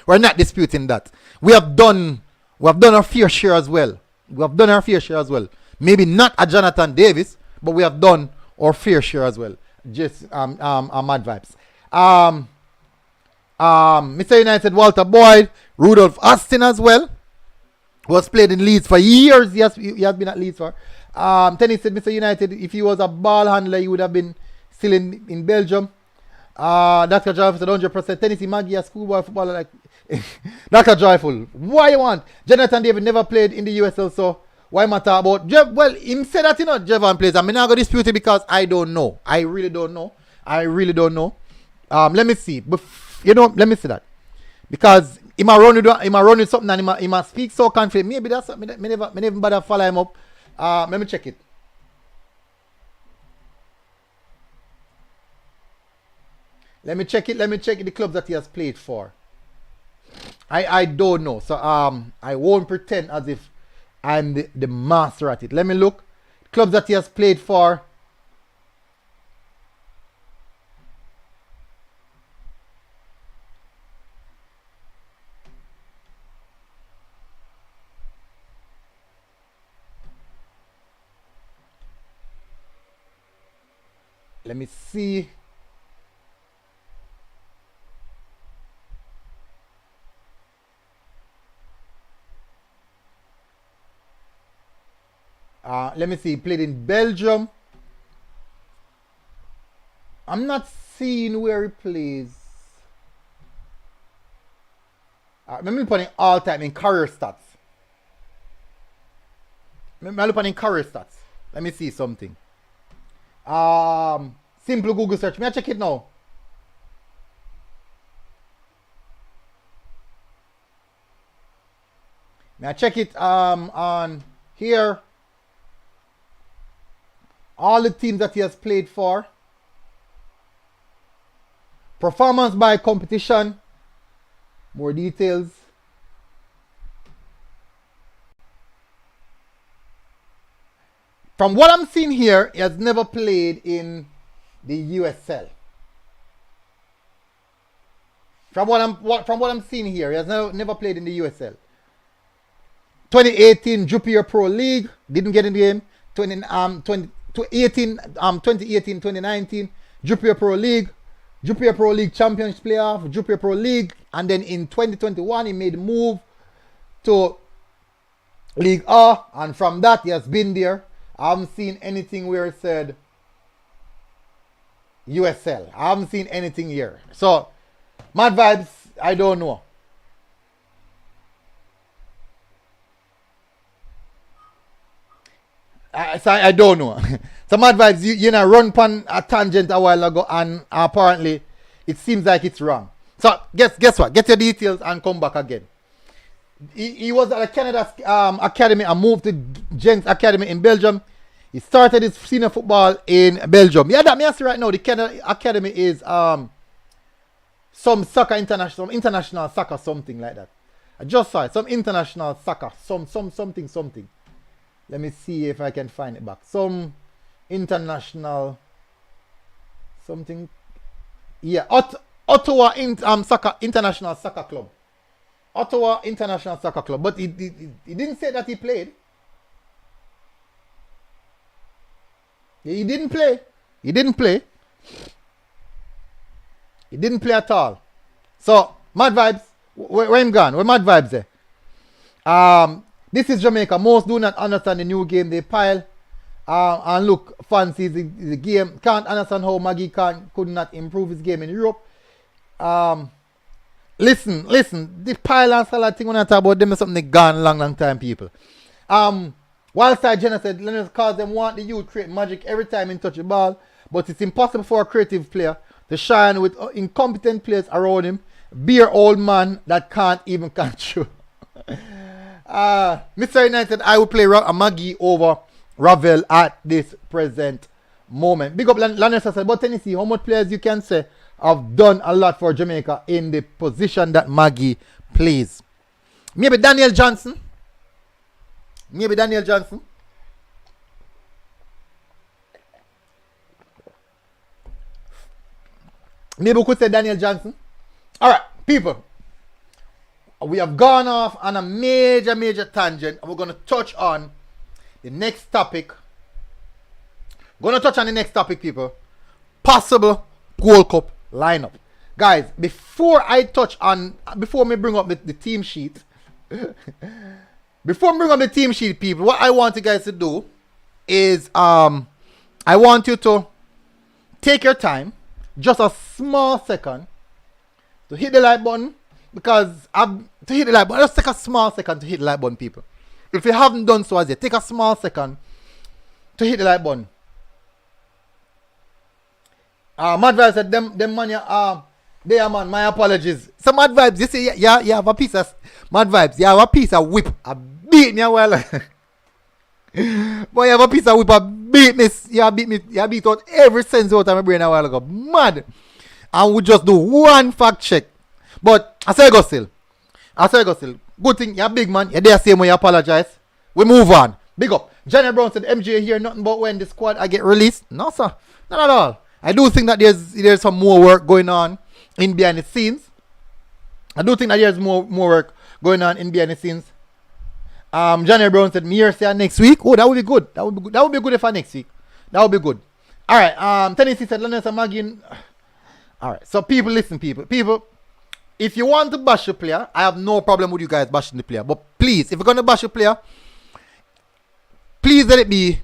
We're not disputing that. We have done our fair share as well. We have done our fair share as well. Maybe not a Jonathan Davis, but we have done our fair share as well. Just mad vibes. Mr. United Walter Boyd, Rudolph Austin as well. Was played in Leeds for years. He has been at Leeds for. Tennis said Mr. United, if he was a ball handler, he would have been still in Belgium. Dr. Joyful said 100%. Tennessee Maggie, a schoolboy footballer like Dr. Joyful. Why you want? Jonathan David never played in the USL, so why matter about Jeff? Well, him said that Jevan plays. I'm not gonna dispute it because I don't know. I really don't know. Let me see. Let me see that. Because he might run with something and he might speak so confident. Maybe that's something that me never bother follow him up. Let me check it. Let me check the clubs that he has played for. I don't know. So I won't pretend as if I'm the master at it. Let me look. Clubs that he has played for. Let me see. Let me see. He played in Belgium. I'm not seeing where he plays. Let me put in all time in career stats. Let me look in career stats. Let me see something. Simple Google search. May I check it now? May I check it on here? All the teams that he has played for. Performance by competition. More details. From what I'm seeing here, he has never played in the USL. From what I'm seeing here, he has never played in the USL. 2018 JPL Pro League, didn't get in the game. 2018-2019 JPL Pro League, JPL Pro League Champions Playoff, JPL Pro League, and then in 2021 he made a move to League A, and from that he has been there. I haven't seen anything where it said USL. I haven't seen anything here. So, Mad Vibes, I don't know. I don't know. So, Mad Vibes, you know, run pan a tangent a while ago, and apparently it seems like it's wrong. So, guess what? Get your details and come back again. He was at a Canada academy and moved to Jenks Academy in Belgium. He started his senior football in Belgium. Yeah, that me see right now. The Canada academy is some soccer international soccer, something like that. I just saw it. Some international soccer, something. Let me see if I can find it back. Some international something. Yeah, Ottawa International Soccer Club. Ottawa International Soccer Club. But he didn't say that he played. He didn't play. He didn't play at all. So, Mad Vibes, where him gone? Where Mad Vibes there? This is Jamaica. Most do not understand the new game. They pile and look fancy the game. Can't understand how Maggie could not improve his game in Europe. Listen. The pile and salad thing when I talk about them is something gone long time, people. Wildside Jenna said, Leonard cause them want the youth create magic every time in touch the ball, but it's impossible for a creative player to shine with incompetent players around him. Beer old man that can't even control. Mr. United, I will play Maggie over Ravel at this present moment. Big up Lanessa said, but Tennessee, how much players you can say have done a lot for Jamaica in the position that Maggie plays? Maybe Daniel Johnson. Maybe Daniel Johnson. Maybe we could say Daniel Johnson. Alright, people. We have gone off on a major tangent. And we're going to touch on the next topic. We're going to touch on the next topic, people. Possible Gold Cup lineup. Guys, before me bring up the team sheet. Before I bring up the team sheet, people, what I want you guys to do is I want you to take your time, just a small second, to hit the like button. Because to hit the like button, just take a small second to hit the like button, people. If you haven't done so as yet, take a small second to hit the like button. Mad Vibes said, them man, there man, my apologies. So Mad Vibes, you see, you have a piece of, Mad Vibes, you have a piece of whip. I beat me a while. Boy, you have a piece of whip, I beat me. You beat out every sense out of my brain a while ago. Mad. And we just do one fact check. But I say go still. Good thing, you're a big man. You're there same way you apologize. We move on. Big up. Johnny Brown said, MJ here, nothing but when the squad I get released. No, sir. Not at all. I do think that there's some more work going on in behind the scenes. I do think that there's more work going on in behind the scenes. Johnny Brown said, me here say next week. Oh, that would be good. That would be good if I next week. That would be good. Alright, Tennessee said, Lanessa Magin. Alright, so people, listen, people. If you want to bash a player, I have no problem with you guys bashing the player. But please, if you're going to bash a player, please let it be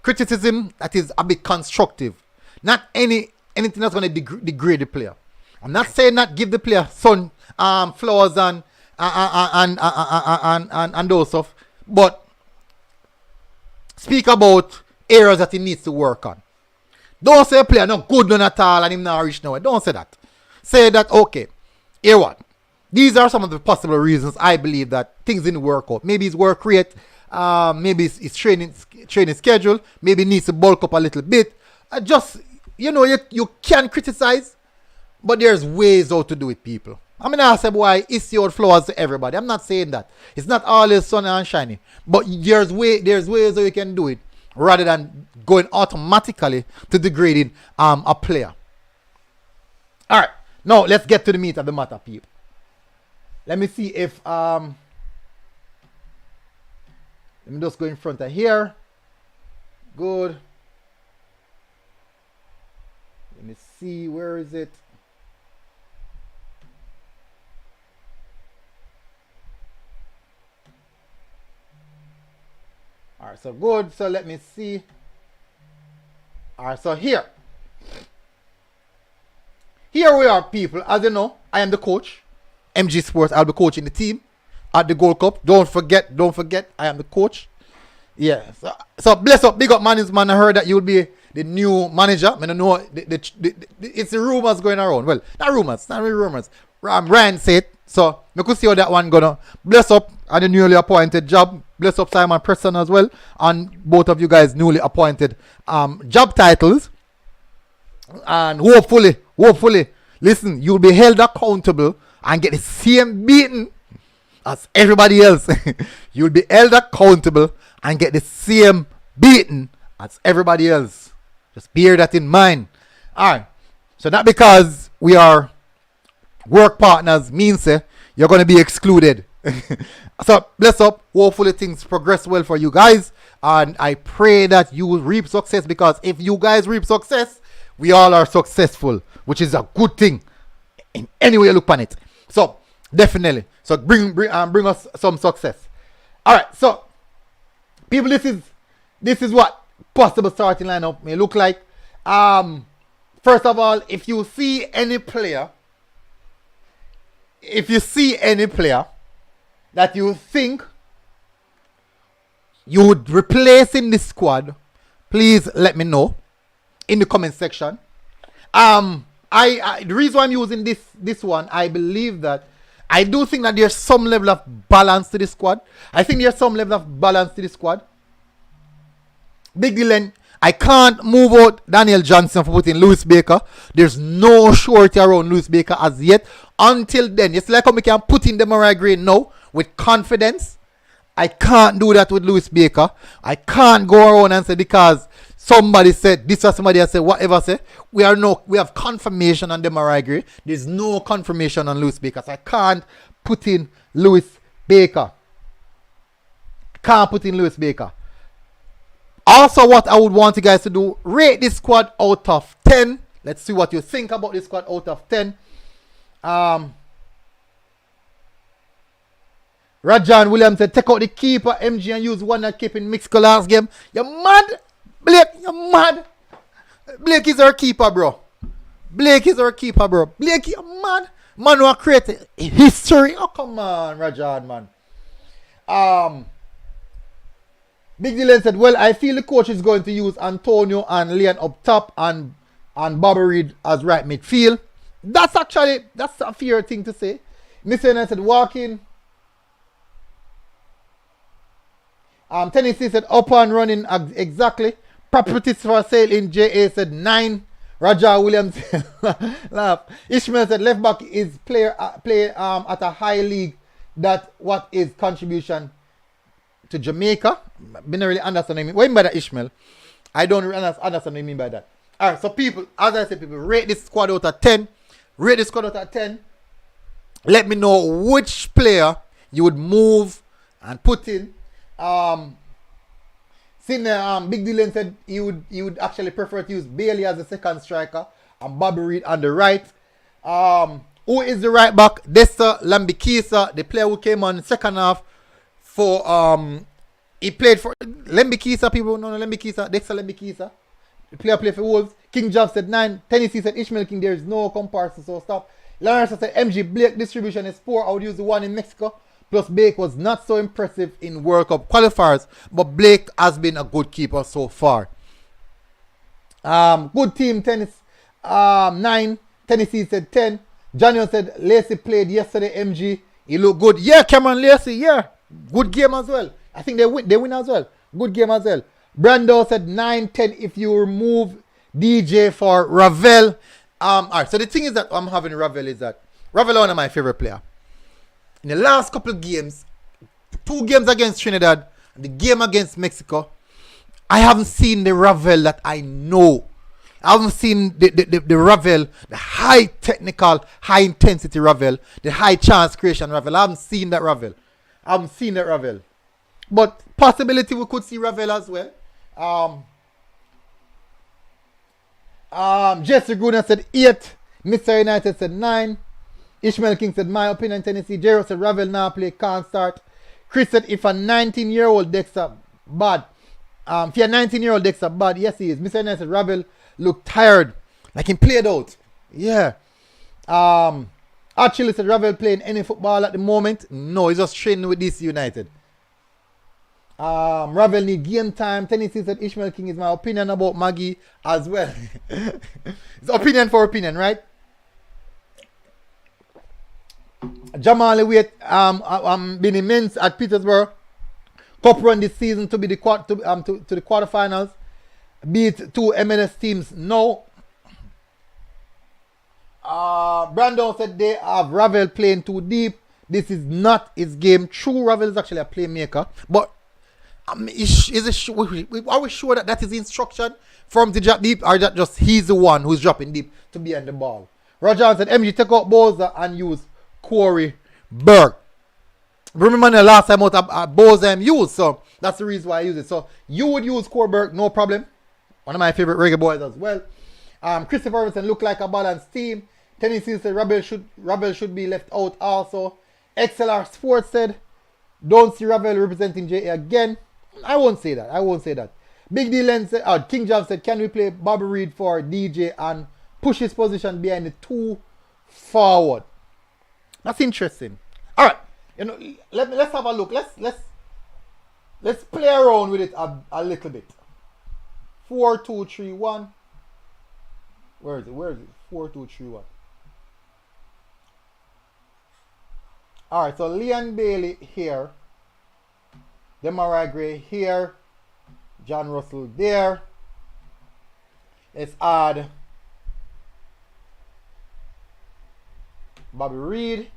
criticism that is a bit constructive. Not anything that's going to degrade the player. I'm not saying that give the player some flaws and those stuff. But speak about areas that he needs to work on. Don't say a player not good none at all and him not reach nowhere. Don't say that. Say that, okay. Here what? These are some of the possible reasons I believe that things didn't work out. Maybe his work rate, maybe his training schedule, maybe needs to bulk up a little bit. You can criticize, but there's ways how to do it, people. I mean, I said why it's your flaws to everybody. I'm not saying that. It's not always sunny and shiny. But there's ways how you can do it rather than going automatically to degrading a player. Alright. Now, let's get to the meat of the matter, people. Let me see if, let me just go in front of here. Good. Let me see, where is it? Alright, so good. So let me see. Alright, so here. Here we are, people. As you know, I am the coach. MG Sports, I'll be coaching the team at the Gold Cup. Don't forget, I am the coach. Yeah. So bless up, big up, man. I heard that you'll be the new manager. I don't know. It's the rumors going around. Well, not really rumors. Ryan said. So we could see how that one gonna. Bless up at the newly appointed job. Bless up Simon Preston as well. And both of you guys newly appointed job titles. And hopefully, listen, you'll be held accountable and get the same beating as everybody else. You'll be held accountable and get the same beating as everybody else. Just bear that in mind. Alright. So not because we are work partners means you're going to be excluded. So bless up. Hopefully things progress well for you guys. And I pray that you will reap success, because if you guys reap success, we all are successful, which is a good thing in any way you look on it. So definitely. So bring us some success. All right. So people, this is what possible starting lineup may look like. First of all, if you see any player that you think you would replace in this squad, please let me know in the comment section. The reason why I'm using this one, I believe that I do think that there's some level of balance to this squad. I think there's some level of balance to this squad. Big Dylan, I can't move out Daniel Johnson for putting Lewis Baker. There's no surety around Lewis Baker as yet. Until then, it's like how we can put in the Mariah Gray now with confidence. I can't do that with Lewis Baker. I can't go around and say because somebody said this or somebody else said whatever say. We have confirmation on the Mariah Gray. There's no confirmation on Lewis Baker. So I can't put in Lewis Baker. Can't put in Lewis Baker. Also, what I would want you guys to do, rate this squad out of 10. Let's see what you think about this squad out of 10. Rajan Williams said, take out the keeper, MG, and use one that kept in Mexico last game. You mad? Blake, you mad? Blake is our keeper, bro. Blake is our keeper, bro. Blake, you mad? Man, who created history. Oh, come on, Rajan, man. Big Dylan said, well, I feel the coach is going to use Antonio and Leon up top and Bobby Reed as right midfield. That's a fair thing to say. Mr. N said, walk in. Tennessee said, up and running exactly. Properties for sale in JA said 9. Raja Williams laugh. Ishmael said, left back is play at a high league. That what is contribution to Jamaica. I don't really understand what you mean. What do you mean by that, Ishmael? I don't understand what you mean by that. Alright, so people, as I said, people, rate this squad out of 10. Rate this squad out of 10. Let me know which player you would move and put in. Big Dylan said he would actually prefer to use Bailey as the second striker and Bobby Reed on the right. Who is the right back? Dexter Lambikisa, the player who came on the second half for he played for Lambikisa, people know Lambikisa, Dexter Lambikisa. The player played for Wolves. King Job said 9. Tennessee said Ishmael King, there is no comparison, so stop. Lawrence said MG Blake distribution is poor. I would use the one in Mexico. Plus Blake was not so impressive in World Cup qualifiers, but Blake has been a good keeper so far. Good team, tennis. 9. Tennessee said 10. Daniel said Lacey played yesterday. MG, he looked good. Yeah, Cameron Lacey, yeah, good game as well. I think they win as well. Good game as well. Brando said 9, 10 if you remove DJ for Ravel. Alright, so the thing is that I'm having Ravel is that Ravel is one of my favorite players. In the last couple of games, 2 games against Trinidad and the game against Mexico, I haven't seen the Ravel that I know. I haven't seen the Ravel, the high technical, high intensity Ravel, the high chance creation Ravel. I haven't seen that Ravel. But possibility we could see Ravel as well. Jesse Gruden said 8. Mr. United said 9. Ishmael King said, my opinion, Tennessee. Jero said, Ravel now play, can't start. Chris said, if a 19-year-old Dexter bad. If you're a 19-year-old Dexter bad, yes he is. Mr. United said, Ravel looked tired. Like he played out. Yeah. Actually said, Ravel playing any football at the moment. No, he's just training with DC United. Ravel need game time. Tennessee said, Ishmael King is my opinion about Maggie as well. It's opinion for opinion, right? Jamal Wait been immense at Petersburg. Cup run this season to be the to the quarterfinals. Beat 2 MLS teams. No. Brandon said they have Ravel playing too deep. This is not his game. True, Ravel is actually a playmaker, but are we sure that is the instruction from to drop deep, or that just he's the one who's dropping deep to be on the ball? Roger said, MG take out Bowser and use Corey Burke. Remember the last time out Bowser used, so that's the reason why I use it. So you would use Corey Burke, no problem. One of my favorite Reggae Boyz as well. Christopher Robinson looked like a balanced team. Tennessee said Ravel should be left out also. XLR Sports said, don't see Ravel representing JA again. I won't say that. Big D Len said, King John said, can we play Bobby Reed for DJ and push his position behind the 2 forward? That's interesting. Alright. Let's have a look. Let's play around with it a little bit. 4-2-3-1. Where is it? 4-2-3-1. Alright, so Leon Bailey here. Demarai Gray here. John Russell there. Let's add Bobby Reed.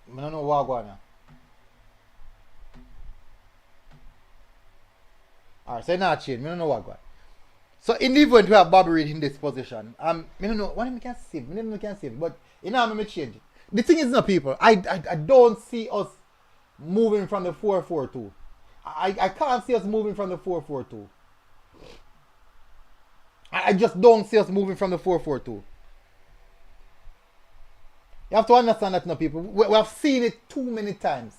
I don't know what I'm going on. Alright, so not change. I don't know what I'm going. So in the event we have Bobby Reed in this position, I don't know what I can save. I don't know if I can save, but you know I'm change it. The thing is, not people. I don't see us moving from the 4-4-2. I can't see us moving from the 4-4-2. I just don't see us moving from the 4-4-2. You have to understand that now, people. We have seen it too many times.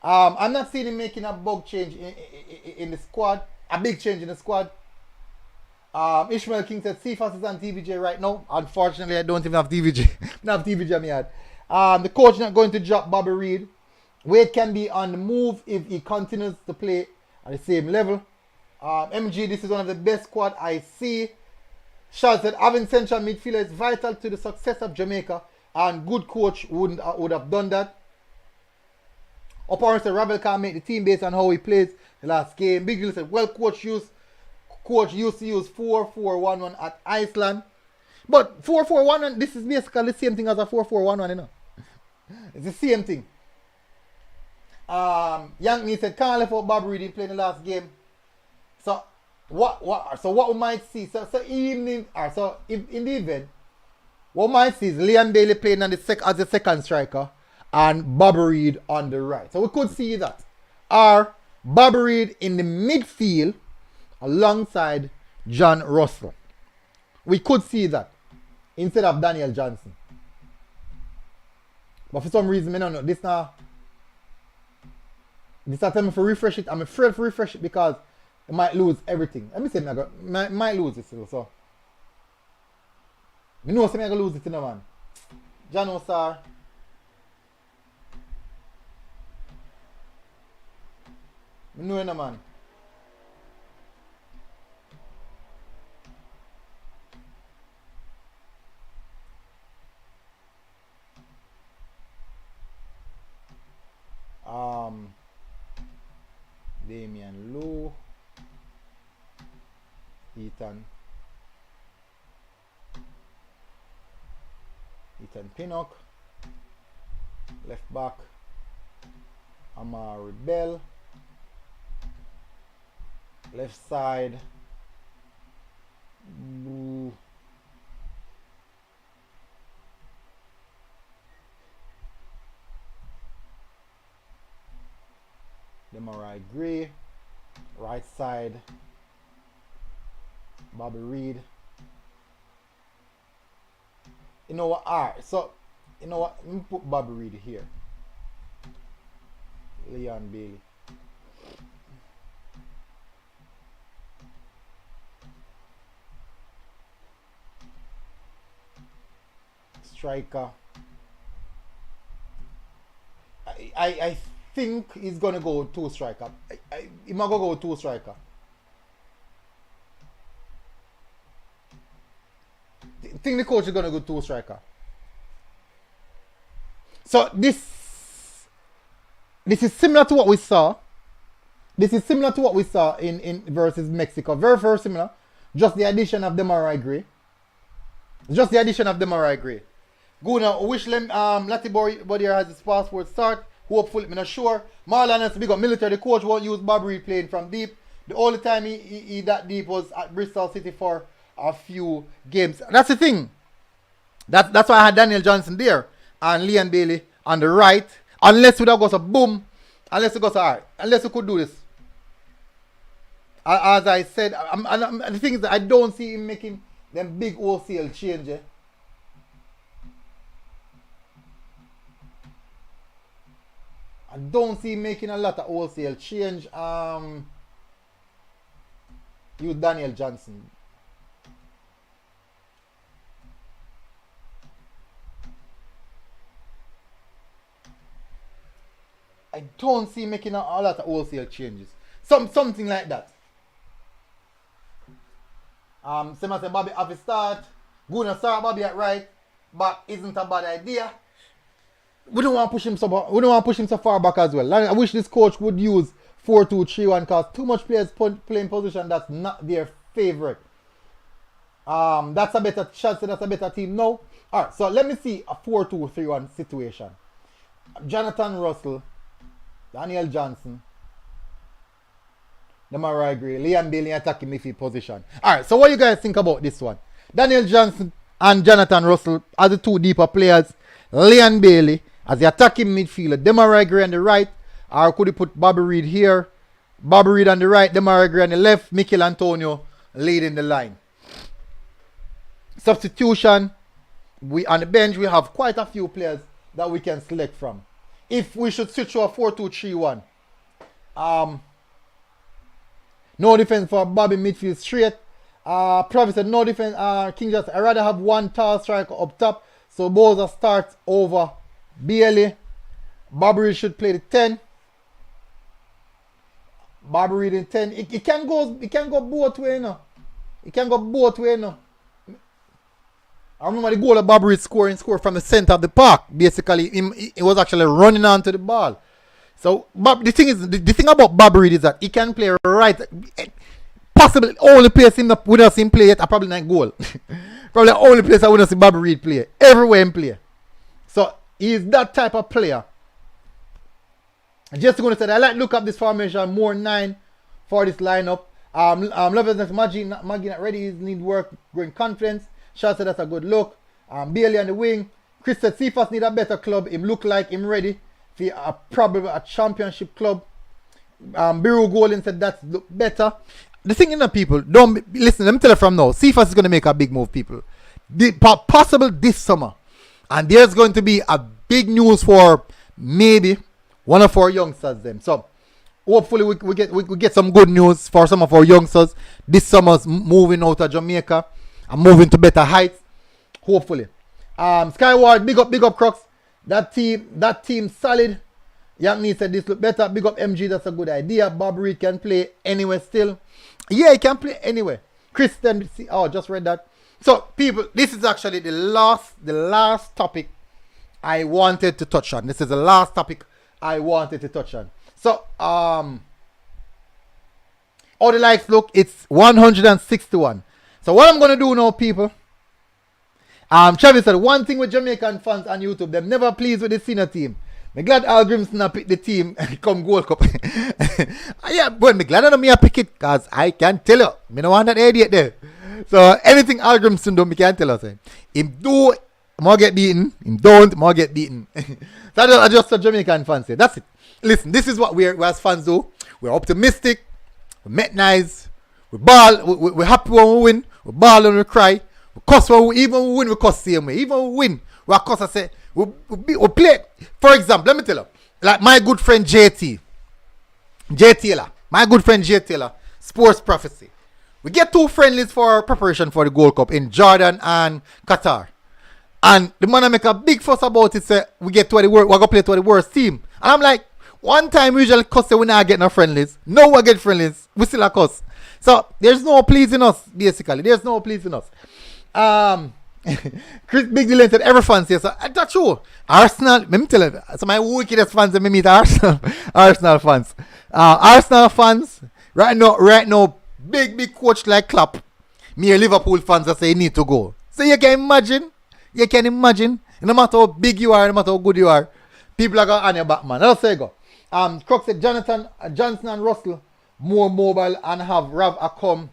I'm not seeing him making a bug change in the squad. A big change in the squad. Ishmael King said Cephas is on TVJ right now. Unfortunately, I don't even have TVJ. Not have TVJ on me yet. The coach not going to drop Bobby Reed. Wade can be on the move if he continues to play at the same level. MG, this is one of the best squad I see. Charles said having central midfielder is vital to the success of Jamaica, and good coach would have done that. Opponent said Rabel can't make the team based on how he plays the last game. Big Deal said well coach used to use 4-4-1-1 at Iceland. But 4-4-1-1, this is basically the same thing as a 4-4-1-1, you know. It's the same thing. Yankney said can't left out Bob Reed playing the last game. So what we might see, so in the event, what we might see is Leon Bailey playing on as the second striker and Bobby Reed on the right. So we could see that. Or Bobby Reed in the midfield alongside John Russell. We could see that instead of Daniel Johnson. But for some reason, I don't know. This time for refresh it. I'm afraid to refresh it because I might lose everything. Let me say I might lose it still. So I know I'm going to lose it, you know, man. John Osar. I know, you know, man. Damian Lowe, Ethan Pinnock, left back Amari Bell, left side Demarai Gray, right side Bobby Reed. You know what? Alright, so you know what? Let me put Bobby Reed here. Leon Bailey. Striker. I think he's gonna go two striker. He might go two striker. I think the coach is gonna go two striker. So this is similar to what we saw. This is similar to what we saw in versus Mexico. Very, very similar. Just the addition of Demarai Gray. Just the addition of Demarai Gray. Go now. Wish them Latty Body has his passport start. Hopefully, I'm not sure. Marlon has to be got military. The coach won't use Bobby Reed playing from deep. The only time he that deep was at Bristol City for a few games. That's the thing. That's why I had Daniel Johnson there and Leon Bailey on the right. Unless we go so boom. Unless we go so alright. Unless we could do this. As I said, the thing is that I don't see him making them big wholesale change. I don't see him making a lot of wholesale change. You Daniel Johnson. I don't see him making a lot of wholesale changes. Something like that. Same as Bobby have to start. Gonna start Bobby at right, but isn't a bad idea. We don't want to push him so far. We don't want to push him so far back as well. I wish this coach would use 4-2-3-1 because too much players playing position that's not their favorite. That's a better chance. That's a better team now. All right, so let me see a 4-2-3-1 situation. Jonathan Russell, Daniel Johnson, Demarai Gray, Leon Bailey attacking midfield position. All right, so what you guys think about this one? Daniel Johnson and Jonathan Russell as the two deeper players. Leon Bailey as the attacking midfielder. Demarai Gray on the right. Or could you put Bobby Reid here? Bobby Reid on the right, Demarai Gray on the left, Mikel Antonio leading the line. Substitution. We on the bench we have quite a few players that we can select from. If we should switch to a 4-2-3-1. No defense for Bobby midfield straight. Travis said no defense. King just I'd rather have one tall striker up top. So Boza starts over Bailey. Bobby Reid should play the 10. Bobby Reid in 10. It can go both ways, you know. It can go both ways, you know. I remember the goal that Bobby Reid scored from the center of the park. Basically, he was actually running onto the ball. So the thing is, the thing about Bobby Reid is that he can play right. Possibly only place him that we don't see him play yet are probably not goal. Probably the only place I wouldn't see Bobby Reid play. Everywhere him play. So he's that type of player. Just going to say, I like to look up this formation more 9 for this lineup. Lovers Maggie not ready. He need work, growing confidence. Shaw said that's a good look. Bailey on the wing. Chris said Cephas need a better club. Him look like him ready for probably a championship club. Biru Golden said that's look better. The thing is, people, don't listen. Let me tell you from now. Cephas is going to make a big move, people. Possible this summer. And there's going to be a big news for maybe one of our youngsters them. So hopefully we get some good news for some of our youngsters. This summer's moving out of Jamaica and moving to better heights. Hopefully. Skyward, big up Crux. That team solid. Young Nee said this look better. Big up MG, that's a good idea. Bob Reid can play anywhere still. Yeah, he can play anywhere. Christian, just read that. So people, this is actually the last topic I wanted to touch on. This is the last topic I wanted to touch on. So how the likes look, it's 161. So what I'm gonna do now, people. Travis said one thing with Jamaican fans on YouTube, them never pleased with the senior team. I'm glad Al Grimson pick the team come Gold Cup. Yeah, but I'm glad I don't me pick it because I can tell you, I don't want that idiot there. So anything Al Grimson do, I can tell us. Him do, more get beaten. Him don't, more get beaten. So that's just what Jamaican fans say. That's it. Listen, this is what we as fans do. We're optimistic. We make nice. We ball. We're happy when we win. We ball when we cry. We cuss when we win. We cuss the same way. Even when we win, we cuss and say we play. For example, let me tell you, like my good friend J Taylor, my good friend J Taylor, Sports Prophecy. We get 2 friendlies for preparation for the Gold Cup in Jordan and Qatar. And the man make a big fuss about it, say we get to the worst, we're gonna play to the worst team. And I'm like, one time we usually cuss we not get no friendlies. No we get friendlies. We still a cuss. So there's no pleasing us, basically. There's no pleasing us. Chris Big Dylan said every fan says so that's true. Arsenal, let me tell you, some of my wickedest fans that me meet Arsenal fans. Arsenal fans, right now, big coach like Klopp. Me a Liverpool fans that say you need to go. So you can imagine, no matter how big you are, no matter how good you are, people are going on your back, man. That's how you go. Crux said Johnson and Russell more mobile and have Rav Acom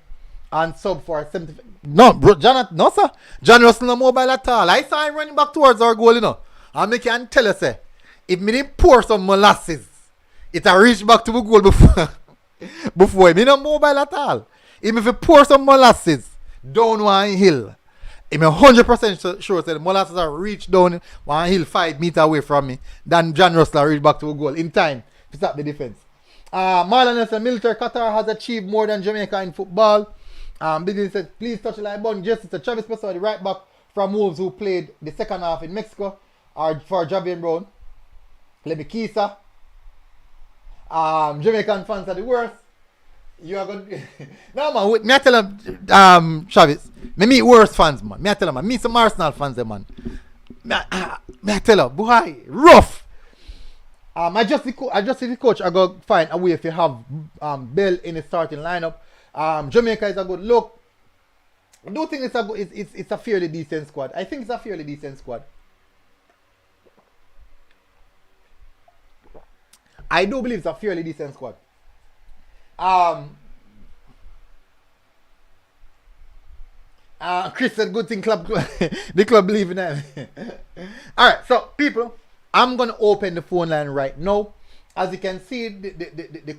and sub for 70. No, bro, no sir. John Russell no mobile at all. I saw him running back towards our goal, you know. And I can tell you, say, if me didn't pour some molasses, it'll reach back to the goal before him. Me no mobile at all. If me pour some molasses, down one hill. I'm 100% sure that Molasses are reach down one hill 5 meters away from me. Then John Russell reach back to a goal in time to stop the defense. Marlon Nelson, military Qatar has achieved more than Jamaica in football. Bidin said, please touch the like button. Justice to Travis Pessoa, the right back from Wolves who played the second half in Mexico, or for Javier Brown. Lemme Kisa. Jamaican fans are the worst. You are going to... No, man. Me I tell him, Travis, me meet worse fans, man. Me I tell him, man. Meet some Arsenal fans, man. Me I tell him, boy, rough. I just the coach, I go find a way if you have Bell in the starting lineup. Jamaica is a good look. I do think it's a fairly decent squad. I think it's a fairly decent squad. I do believe it's a fairly decent squad. Chris said good thing club the club believe in them. Alright, so people, I'm gonna open the phone line right now. As you can see, the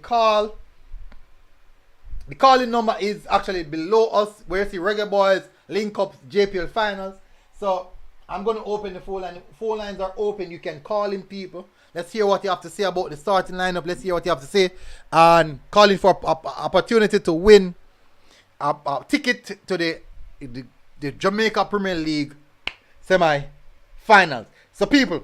calling number is actually below us where you see Reggae Boyz, Link Up, JPL finals. So I'm gonna open the phone line. The phone lines are open. You can call in, people. Let's hear what you have to say about the starting lineup. Let's hear what you have to say. And calling for opportunity to win a ticket to the Jamaica Premier League semi-finals. So people,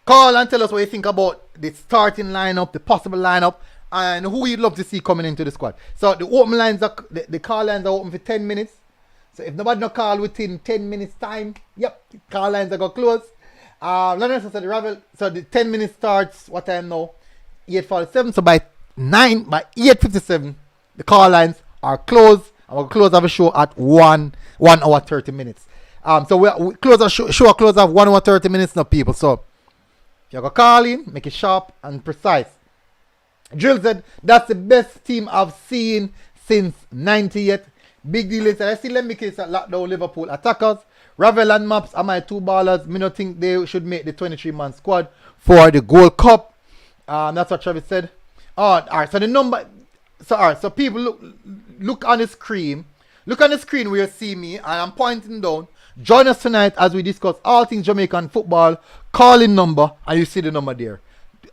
call and tell us what you think about the starting lineup, the possible lineup, and who you'd love to see coming into the squad. So the open lines are, the call lines are open for 10 minutes. So if nobody no call within 10 minutes time, yep, call lines are going to close. So the 10 minutes starts, what time now? 8:47. So by 8:57, the call lines are closed. And we'll close our show at 1 hour 30 minutes. So we close our show close at 1 hour 30 minutes now, people. So if you're going to call in, make it sharp and precise. Drill said, that's the best team I've seen since 98. Big deal is I see them make it lockdown Liverpool attackers. Ravel and Maps are my two ballers. Me not think they should make the 23-man squad for the Gold Cup. That's what Travis said. Alright, so the number. So people look on the screen. Look on the screen where you see me, and I'm pointing down. Join us tonight as we discuss all things Jamaican football. Call in number, and you see the number there.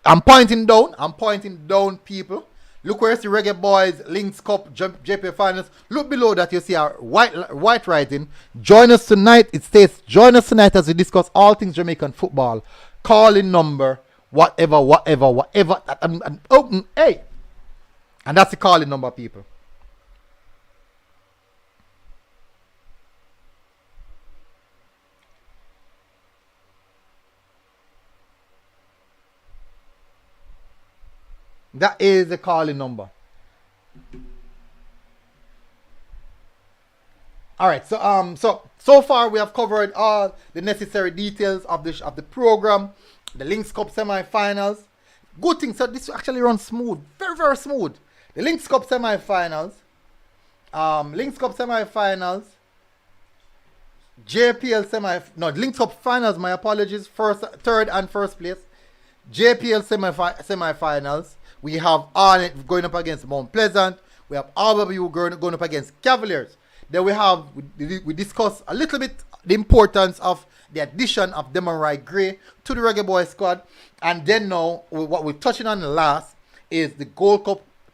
I'm pointing down, people. Look where you see Reggae Boyz, Lynks Cup, JPL finals. Look below that, you see our white writing. Join us tonight. It states, join us tonight as we discuss all things Jamaican football. Call in number, whatever. Hey. And that's the calling number, people. That is the calling number. All right. So far we have covered all the necessary details of the program, the Lynks Cup semi-finals. Good thing. So this actually runs smooth, very very smooth. The Lynks Cup semi-finals. JPL Lynks Cup finals. My apologies. Third and first place. JPL semi-finals. We have Arnett going up against Mount Pleasant. We have RW going up against Cavaliers. Then we discuss a little bit the importance of the addition of Demarai Gray to the Reggae Boyz squad. And then now, what we're touching on the last is the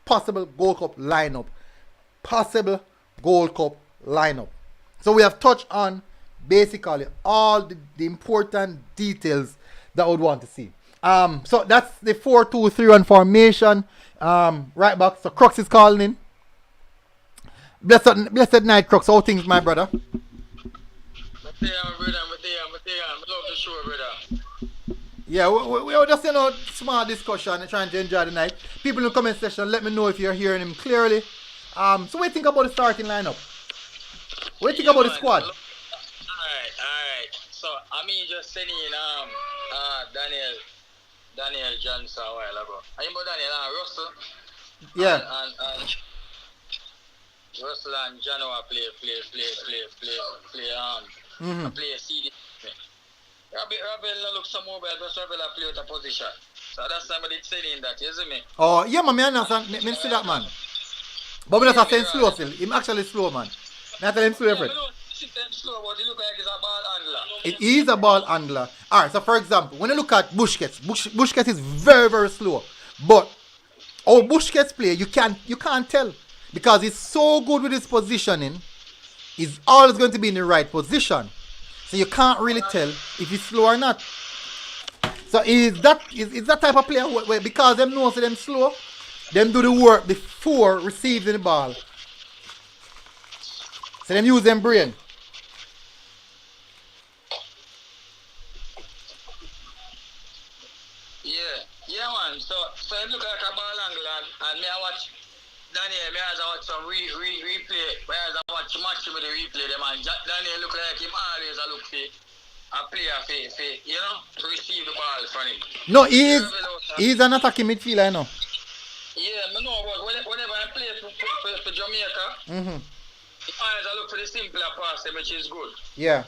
possible Gold Cup lineup. So we have touched on basically all the important details that I would want to see. So that's the 4-2-3-1 formation. Right back. So Crux is calling in. Blessed night, Crux. How things, my brother? I'm love the show, brother. Yeah, we were just small discussion and trying to enjoy the night. People in the comment section, let me know if you're hearing him clearly. So what do you think about the starting lineup? What do you think about the squad? Alright. So just saying Daniel Johnson a while ago. I about Daniel and Russell. Yeah. And Russell and Janoa play CD. Rabel looks some mobile, but Rabel play with a position. So that's somebody saying that, you see me? Oh, yeah, man, I understand. Me see that, man. But we just saying slow still. Him actually slow, man. Not tell him slow, Yeah, friend. me know system slow, but he look like he's a ball handler. It is a ball handler. Alright, so for example, when you look at Busquets is very, very slow. But how Busquets play, you can't tell. Because he's so good with his positioning, he's always going to be in the right position. So you can't really tell if he's slow or not. So is that type of player where because them know so them slow, them do the work before receiving the ball. So them use them brain. Yeah, man. So you look like a ball angler, and me I watch Daniel. Me as I watch some replay. Me as I watch match with the replay. The man Daniel look like him always a look for a player for you know to receive the ball from him. No, he's an attacking midfielder, you know. Yeah, I know, but whenever I play for Jamaica, the eyes I look for the simpler pass, which is good. Yeah.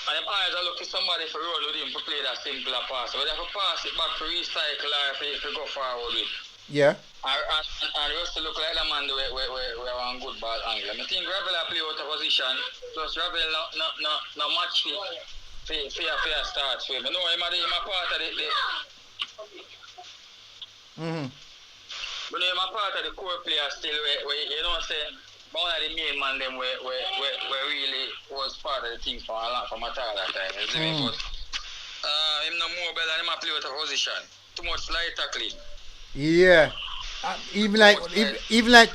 And the eyes I look for somebody for roll with him to play that simpler pass. So they have to pass it back to recycle or if go forward with. Yeah. And just to look like the man we're on good ball angle. I think Ravel play out of position, plus Ravel no match it fair start for him. I know him a part of the but I'm a part of the core players still where you know say one of the main man them where really was part of the team for a lot from a time that time. But him no more better than him a play out of position. Too much light tackling. Yeah. Even like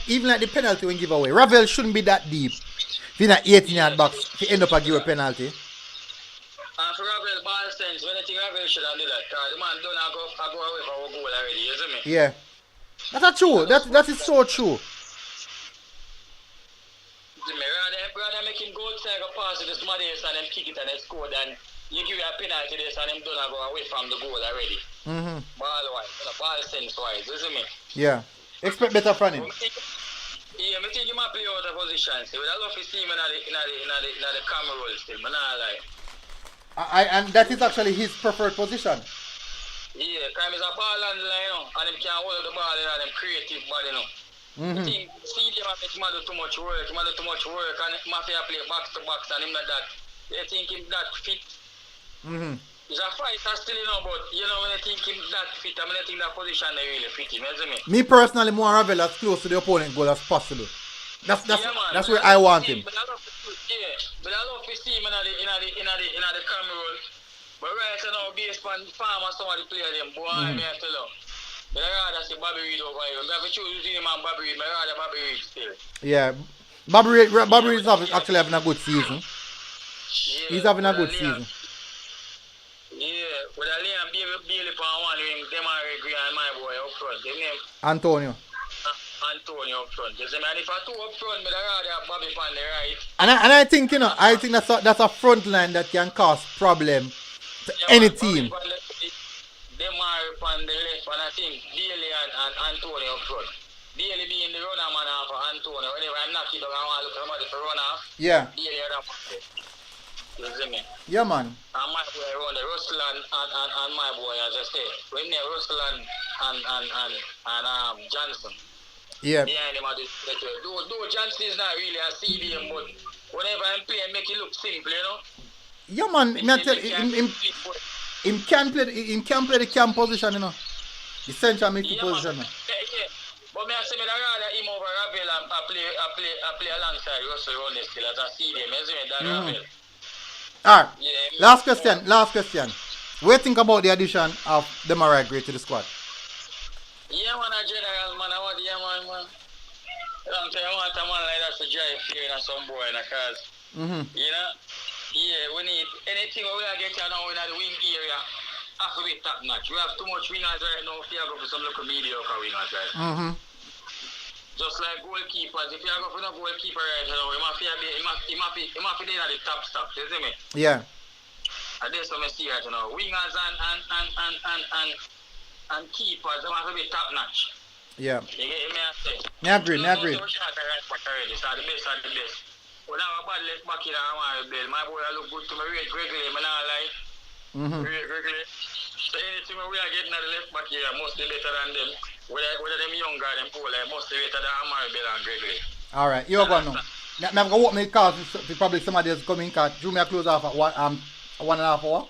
the penalty when give away. Ravel shouldn't be that deep. If you're not 18-yard box, if you end up a give a penalty. And for Ravel ball sense, when I think Ravel should have done that, the man don't go away for our goal already, you see me? Yeah. That's true. That is so true. Rather make him go outside a pass to the somebody else and then kick it and then score than you give you a penalty this and him don't go away from the goal already. Ball wise, ball sense wise, you see me? Yeah. Expect better from him. Yeah, I think he might play out of position. See, I love to see him in the camera roll still, but not like. And that is actually his preferred position. Yeah, because he's a ball handler, you know, and him can hold the ball in and them creative body, you know. I think, see them make him do too much work, and Mafia play box to box, and him like that. They think him that fit. He's a fighter still, you know, but, you know, when I think him that fit, I think that position they really fit him, you see me? Me personally, more Ravel as close to the opponent goal as possible. That's where I want him. But I love to see him in the camera roll. But right now, based on farm and some of the players, them, boy, I tell you. But I rather see Bobby Reid over here. I have to choose between him and Bobby Reid, but I rather Bobby Reid still. Yeah. Bobby Reid is actually having a good season. Yeah, he's having a good season. Yeah, with a Liam Bailey for one wing, them are Reggae and my boy up front. Their name Antonio up front. You see me? And if I two up front, but I rather have Bobby on the right. And I think, you know, that's a front line that can cause problem to any team. Them are on the left, and I think Bailey and Antonio up front. Bailey being the runner man for Antonio. Whenever I'm not keeping, I want to look at somebody for run off. Yeah. Bailey are up. You see me? Yeah, man. And my boy around the Russell and my boy, as I say, when they Russell and Johnson. Yeah. Behind him at this though Johnson is not really a CDM, but whenever I'm playing, make it look simple, you know? Yeah, man. Him can play the cam position, you know. The central midfield position. Yeah. But me I say me rather him over Ravel and I play alongside Russell around the still as a CDM, you see me, than Ravel. Alright. Yeah, last question. What do you think about the addition of Demarai Gray to the squad? Yeah, man, a general, man. I want man. I want a man like that to drive here and some boy in a cars. You know? Yeah, we need anything we are getting now in the wing area. Have to be top notch. We have too much wingers right now if you go for some local mediocre wingers, right? Just like goalkeepers, if you go for no goalkeeper right now, he must be in the top stuff, you see me? Yeah. And that's what I see right now. Wingers and keepers, they must be top notch. Yeah. You get me? I say. I agree. So the best of the best. When I have a bad left back here, my boy look good to me, Gregory, I'm not like. Gregory. So anything we are getting at the left back here must be better than them. Whether them younger, them older, must be better than Amari Bell and Gregory. Alright, you're going now. I'm going to open the call for probably somebody else coming because Drew may close off at 1.5 hour.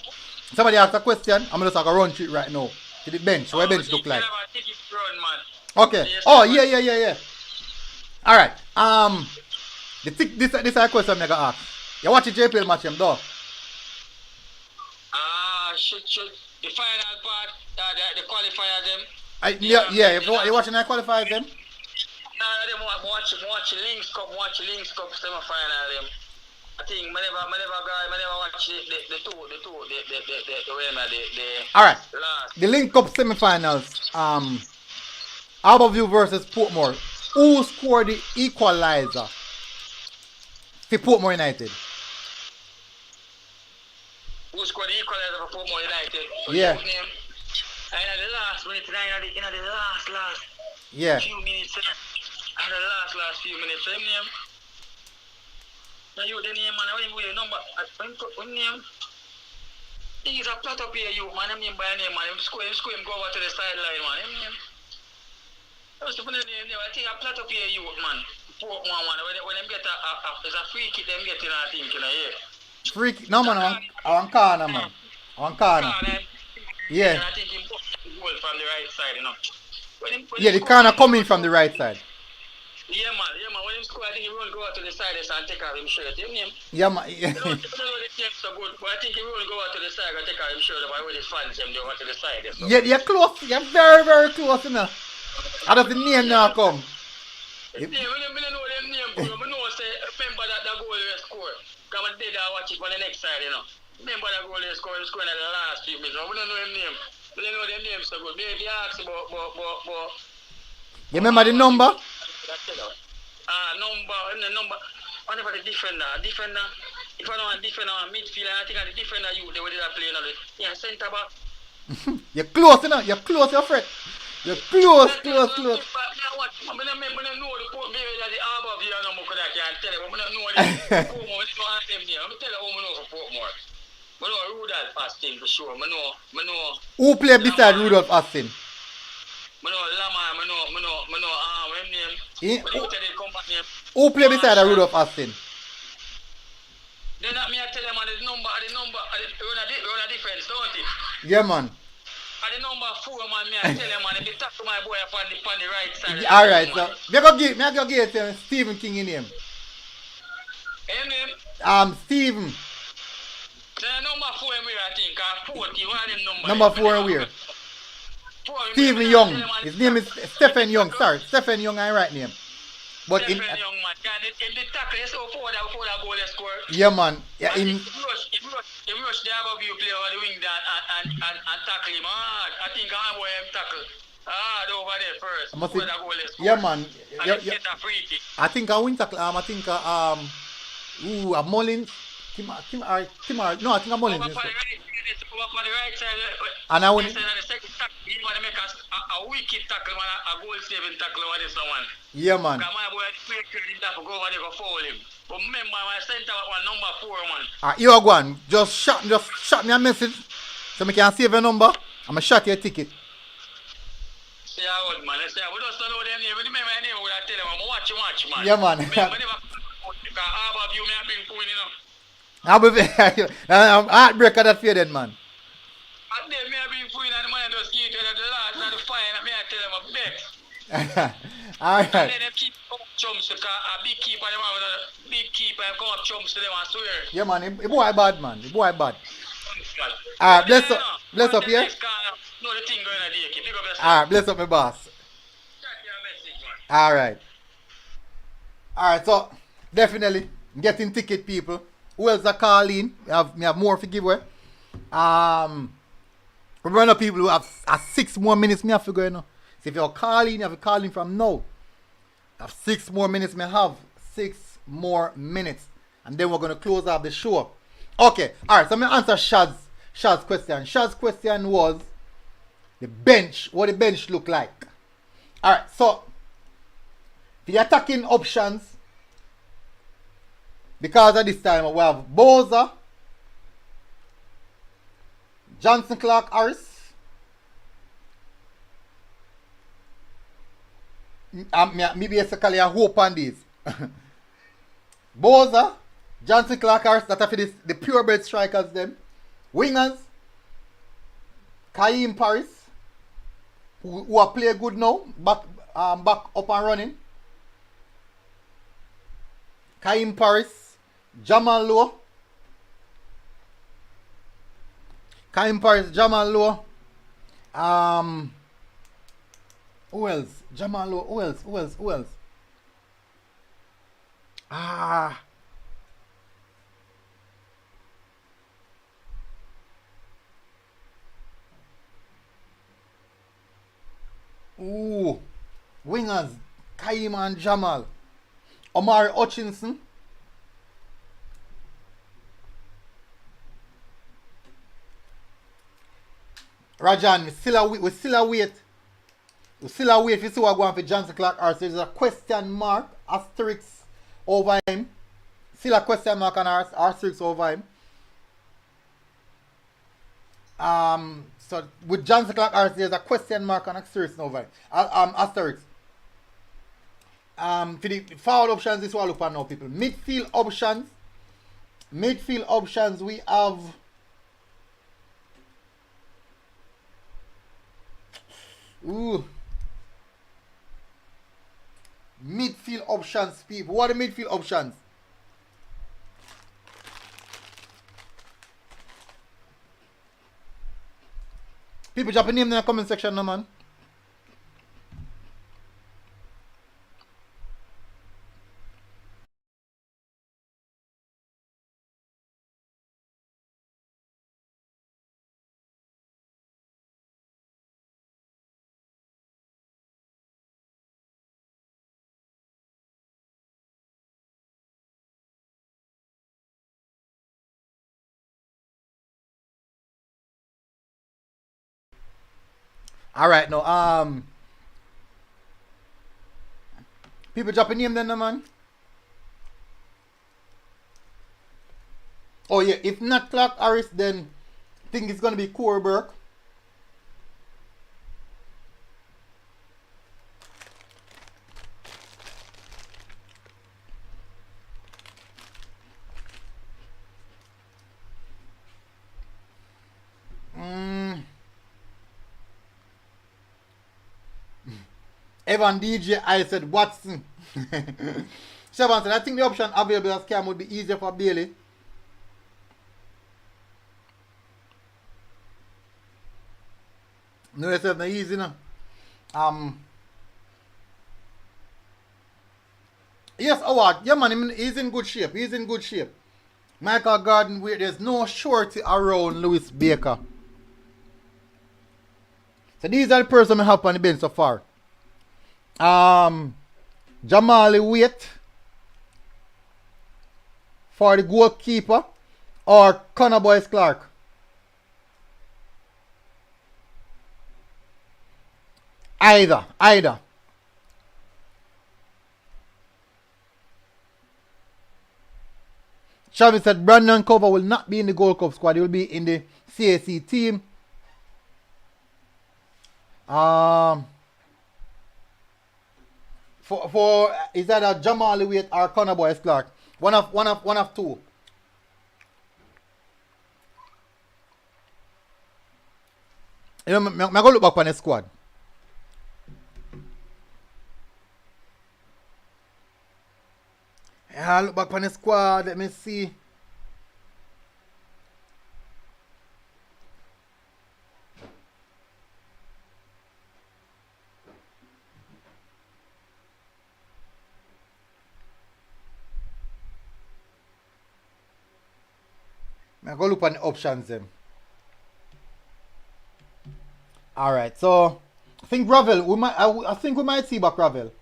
Somebody asked a question. I'm just going to run through it right now. To the bench. What bench look like? Okay. Oh, yeah. All right. This is a question I'm going to ask. You watch the JPL match, them, though? Should the final part, the qualifier them. You watching the qualifiers them? No, them watch Lynks Cup semi-final them. I think I never watch the two all right. last. The Link Cup semi-finals. Harbourview versus Portmore. Who scored the equalizer for Portmore United? Who scored the equalizer for Portmore United? Yeah. And in the last minute, in the last Yeah. few minutes, and the last few minutes, same name. Now you the name, man. When you number, when name. He's a plot up here, you man. I mean by name, man. Him score him go over to the sideline, man. Him name. What's the name? I think a plot up here, you man. Portmore, man. When them get there's a free kick, them getting I think, yeah. Free kick? No, man. On corner, man. On corner. Yeah. And I think him put the goal from the right side, you know. When Yeah, the corner coming from the right side. Yeah, man. When him score, I think he will go out to the side and take off his shirt. You know him? Yeah, man. I don't know the game so good, but I think he will go out to the side and take off his shirt. But when his fans them, they go to the side. So. Yeah, you're close. You're very, very close, you know. How does the name now come? Yeah, when I know them name, I know say, remember that goal they score. Come and did watch it on the next side, you know. Remember that goal they scored in the last few minutes. We don't know them name. We don't know them names so good. Maybe ask about. You remember the number? Number. Whenever the defender. If I don't want defender on midfield, I think the defender they will play another. Yeah, centre back. You're close, you know. You're close, your friend. You're close. I know the port maybe that the Harbourview and I can't tell you, but I know the Portmore, I'm telling you how I know for Portmore. I know Rudolph Austin for sure. I know. Who played beside Rudolph Austin? I know Lama, I know name. Who played beside Rudolph Austin? Then that me I tell them the number, run a defense, don't it? Yeah, man. And the number 4, man, me I tell them, man, if you talk to my boy upon the right side. Alright, so me I go get Stephen King in him. Name? Stephen. So number 4 where I think, 40, one of them number. Number 4 where? Stephen Young. His name is Stephen Young. Sorry, Stephen Young, I right name. But Stephen Young, man. In the tackle, you saw before that goal they score. Yeah, man. Yeah, He rushed the Harbourview player over the wing and tackle him. I think I boy him tackle. Over there first. Before that goal they score. Yeah, man. And get a free kick. I think I win tackle. I think a Mullins. No, I think a Mullins. Over on the right side. And I win. The second tackle, he want to make a wicked tackle, man, a goal saving tackle over this one. Yeah, man. Because my boy play him that go over there go foul him. But remember my centre one number 4, man. You are going. Just shot me a message so I can save your number. I'm gonna shot your ticket. See how old man. We just don't know them name. Remember my name, I tell them, I'm watch, man. Yeah, man. Because Harbourview me have been pulling, you know. I'm heartbreaker that faded, man. And then me have been pulling and the man just give to the last and the fine and me I tell them a bet. Alright. And then they keep up chumps because a big keeper them have a big keeper and come up chumps to them and swear. Yeah, man. The boy bad, man. The boy bad. Alright, bless up here. No, the thing going on there. Keep up yourself. Alright, bless up my boss. Alright. Alright, so definitely getting ticket, people. Who else are calling? We have more to give away. We run up people who have 6 more minutes. Me have to go, you know. So if you're calling, you have to call in from now. I have 6 more minutes. Me have 6 more minutes, and then we're gonna close off the show. Okay. All right. So I'm gonna answer Shad's question. Shad's question was the bench. What the bench look like? All right. So the attacking options. Because at this time we have Boza, Johnson Clark Harris, me basically I hope on this. Boza, Johnson Clarkers, that are for this, the purebred strikers them. Wingers, Kaim Paris, who are play good now, back up and running. Kaim Paris, Jamal Lowe. Kaim Paris, Jamal Lowe. Who else? Jamal Lowe. Who else? Wingers, Kaim and Jamal. Omari Hutchinson. Rajan, we still a wait. We still a wait if you see what going for Johnson Clark or there's a question mark, asterisk over him. Still a question mark and asterisk over him. So with Johnson Clark or there's a question mark and asterisk over him. Asterisk. For the forward options, this is what I look at now, people. Midfield options, we have midfield options, people. What are the midfield options? People drop a name in the comment section now, man. Alright now, people drop a name then, man. Oh yeah, if not Clark Harris, then I think it's gonna be Corey Burke. Evan DJ, I said Watson. Sevan said, I think the option available as Cam would be easier for Bailey. No, it's not easy, no. Yes, Howard. Yeah, man, he's in good shape. Michael Gordon, there's no shorty around Lewis Baker. So these are the persons I have on the bench so far. Jamali Wait for the goalkeeper or Connor Boyce Clark. Either. Chavez said Brandon Cover will not be in the Gold Cup squad. He will be in the CAC team. For is that a Jamal Wait or Connor Boyce Clark? One of two. You know, I'm gonna look back on the squad. Yeah, look back on the squad. Let me see. I'm gonna look on the options then. Alright, so I think Ravel, I think we might see back Ravel.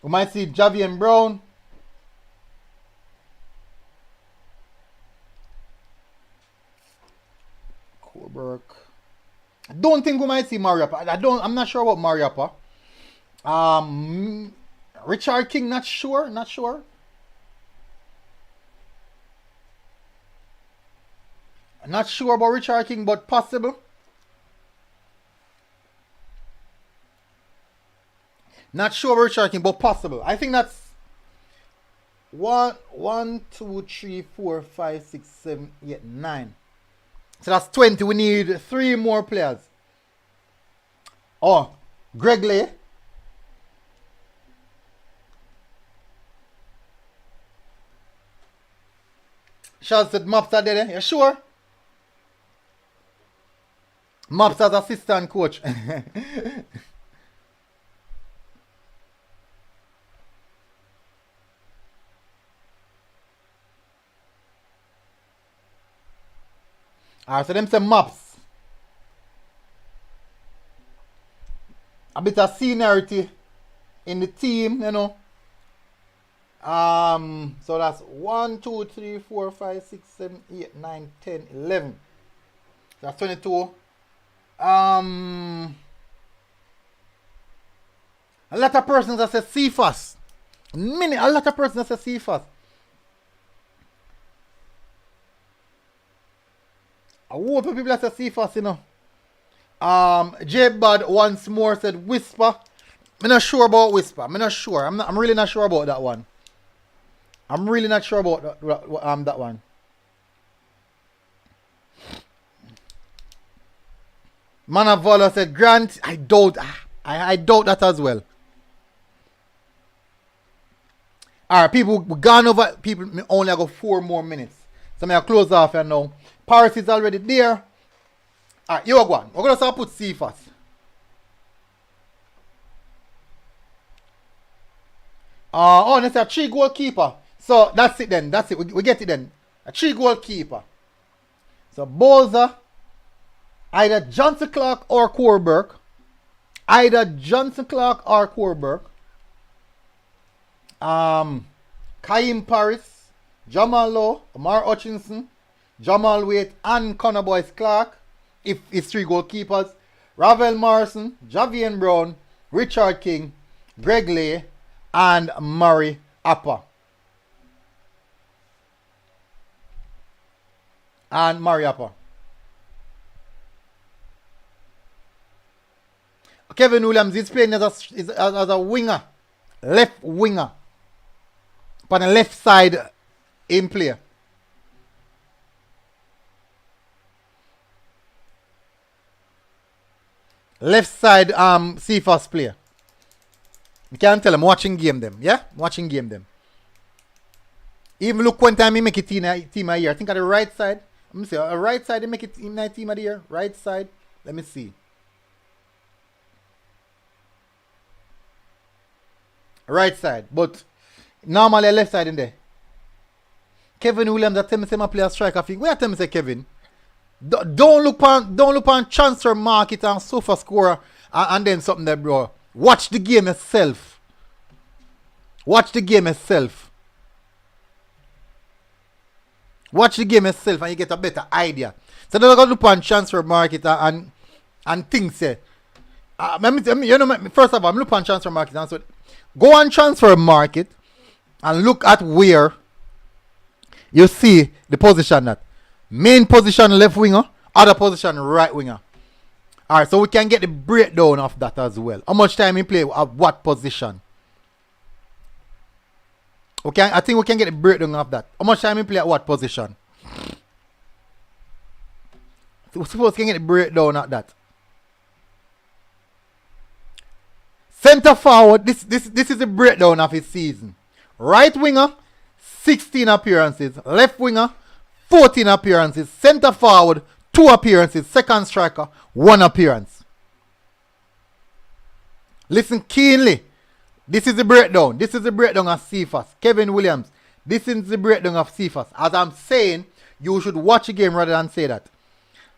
We might see Javian Brown. Coburg. I don't think we might see Mariapa. I'm not sure about Mariapa. Richard King, not sure. Not sure about Richard King, but possible. Not sure Richard King, but possible. I think that's 1, 2, 3, 4, 5, 6, 7, 8, 9. So that's 20. We need 3 more players. Oh, Greg Lay. Charles said Maps are there. You sure? Maps as assistant coach. Alright, so them say Maps. A bit of seniority in the team, you know. So that's 1, 2, 3, 4, 5, 6, 7, 8, 9, 10, 11. That's 22. A lot of persons that say CFAS. A lot of persons that say CFAS. I hope people that say CFAS, you know. J-Bad once more said Whisper. I'm not sure about Whisper. I'm not sure. I'm really not sure about that one. I'm really not sure about that one. Manavola said Grant. I doubt that as well. Alright, people, we gone over. People only got 4 more minutes. So I'm close off here now. Paris is already there. Alright, you go on. We're gonna start put C first. Oh, that's a 3 goalkeeper. So that's it then. That's it. We get it then. A 3 goalkeeper. So Boza, either Johnson Clark or Corberg. Either Johnson Clark or Corberg. Kaim Paris, Jamal Lowe, Amar Hutchinson, Jamal Waite, and Connor Boyce Clark. If it's 3 goalkeepers. Ravel Morrison, Javian Brown, Richard King, Greg Lay, and Murray Appa. Kevin Williams is playing as a winger. Left winger. On the left side in play. Left side CFAS player. You can't tell I'm watching game them. Yeah? Watching game them. Even look one time he make it team of the year. I think at the right side. Let me see. A right side he make it in team of the year. Right side. Let me see. Right side. But normally left side in there. Kevin Williams that tell me say my play a striker thing. Where tell me say Kevin? Don't look on transfer market and sofa scorer and then something there, bro. Watch the game itself. Watch the game itself. Watch the game itself and you get a better idea. So don't look on transfer market and things say. First of all, I'm looking on transfer market and so go on transfer market and look at where you see the position that. Main position left winger, other position right winger. Alright, so we can get the breakdown of that as well. How much time he play at what position? Okay, I think we can get the breakdown of that. How much time he play at what position? So we suppose we can get the breakdown of that. Center forward, this is the breakdown of his season. Right winger, 16 appearances. Left winger, 14 appearances. Center forward, 2 appearances. Second striker, 1 appearance. Listen keenly. This is the breakdown. This is the breakdown of CFAS. Kevin Williams. This is the breakdown of CFAS. As I'm saying, you should watch the game rather than say that.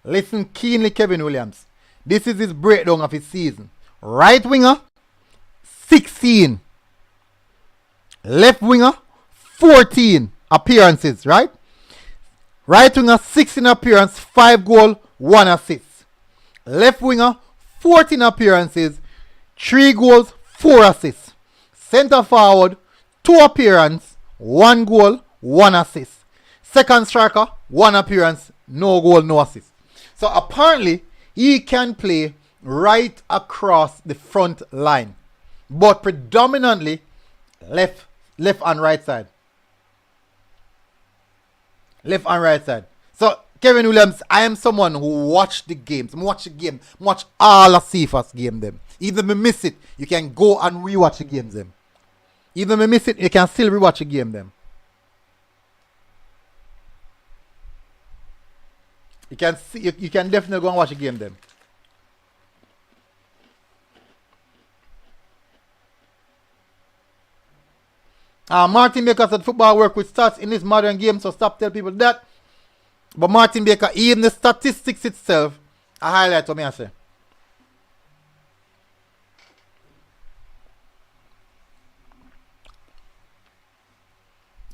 Listen keenly, Kevin Williams. This is his breakdown of his season. Right winger, 16. Left winger, 14 appearances, right? Right winger, 16 appearance, 5 goal, 1 assist. Left winger, 14 appearances, 3 goals, 4 assists. Center forward, 2 appearance, 1 goal, 1 assist. Second striker, 1 appearance, no goal, no assist. So apparently, he can play right across the front line. but predominantly left and right side. Left and right side. So Kevin Williams, I am someone who watch the games. Watch all of CFA's game them. Even if I miss it, you can go and rewatch the games them. Even if I miss it, you can still rewatch the game them. You can see, you can definitely go and watch the game then. Martin Baker said football work with stats in this modern game, so stop telling people that. But Martin Baker, even the statistics itself, I highlight what me I say.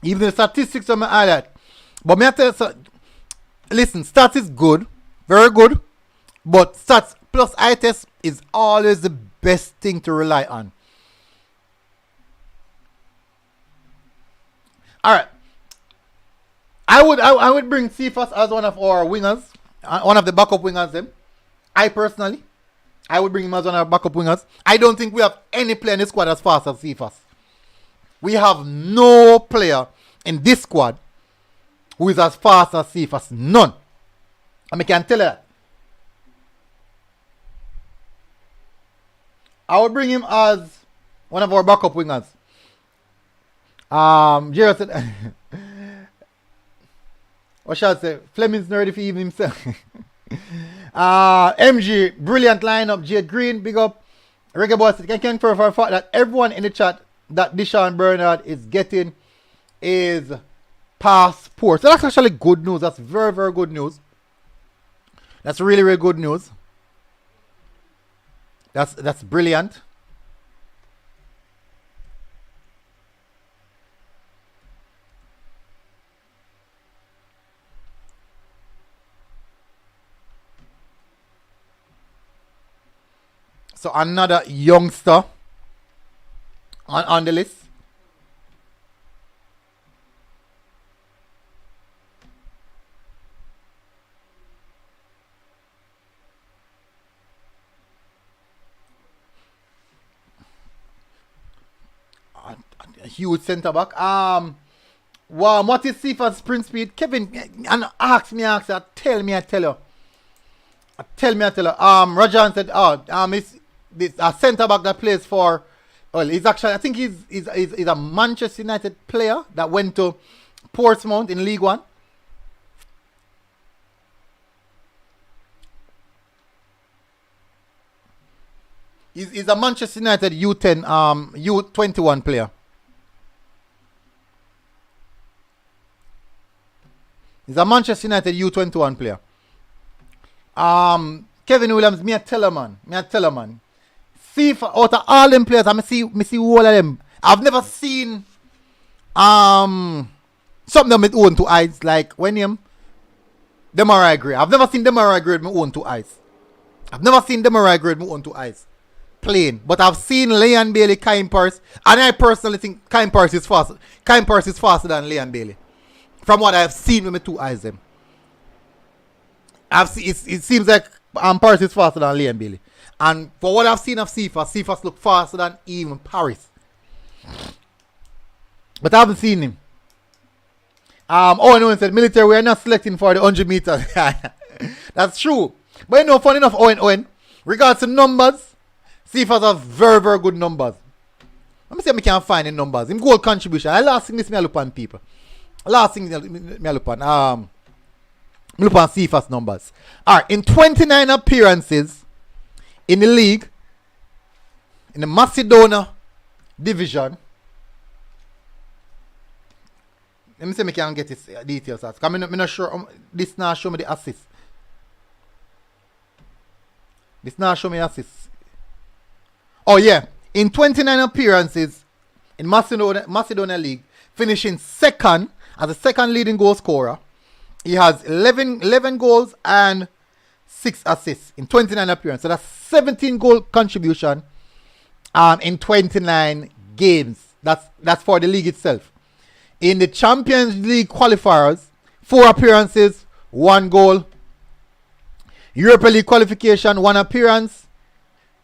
Even the statistics of my highlight. But me I tell you, so, listen, stats is good, very good, but stats plus eye test is always the best thing to rely on. Alright. I would bring Cephas as one of our wingers, one of the backup wingers them. I personally, I would bring him as one of our backup wingers. I don't think we have any player in this squad as fast as Cephas. We have no player in this squad who is as fast as Cephas. None. And I can tell you that. I would bring him as one of our backup wingers. Jared said, what shall I say? Fleming's not ready for even himself. MG, brilliant lineup. Jade Green, big up. Reggae Boyz said, can confirm for a fact that everyone in the chat that Deshaun Bernard is getting is passport. So that's actually good news. That's very, very good news. That's really, really good news. That's brilliant. So another youngster on the list. A huge centre back. Wow, what is Cephas sprint speed? Kevin, and ask me, tell me, I tell you. Rajan said, it's this a centre back that plays for, well, he's actually, I think he's a Manchester United player that went to Portsmouth in League One. He's a Manchester United U10, U21 player. He's a Manchester United U21 player. Kevin Williams, me a tell her man. See, out of all them players, I see all of them. I've never seen something that with own two eyes, like when him Demarai Gray. I've never seen Demarai Gray with my own two eyes. Playing. But I've seen Leon Bailey, Kyle Purse, and I personally think Kyle Purse is faster. Kyle Purse is faster than Leon Bailey. From what I've seen with my two eyes them. It seems like Purse is faster than Leon Bailey. And for what I've seen of Cephas look faster than even Paris. But I haven't seen him. Owen said, military, we are not selecting for the 100 meters. That's true. But you know, funny enough, Owen, regards to numbers, Cephas have very, very good numbers. Let me see if I can find the numbers. In goal contribution. I last thing this me look on people. Last thing me look on. Me look on Cephas numbers. Alright, in 29 appearances in the league, in the Macedonia division. Let me see if I can get his details out. Because I'm not sure. This now show me the assist. Oh yeah. In 29 appearances in Macedonia League, finishing second as the second leading goal scorer. He has 11 goals and 6 assists in 29 appearances. So that's 17 goal contribution in 29 games. That's for the league itself. In the Champions League qualifiers, 4 appearances, 1 goal. Europa League qualification, 1 appearance.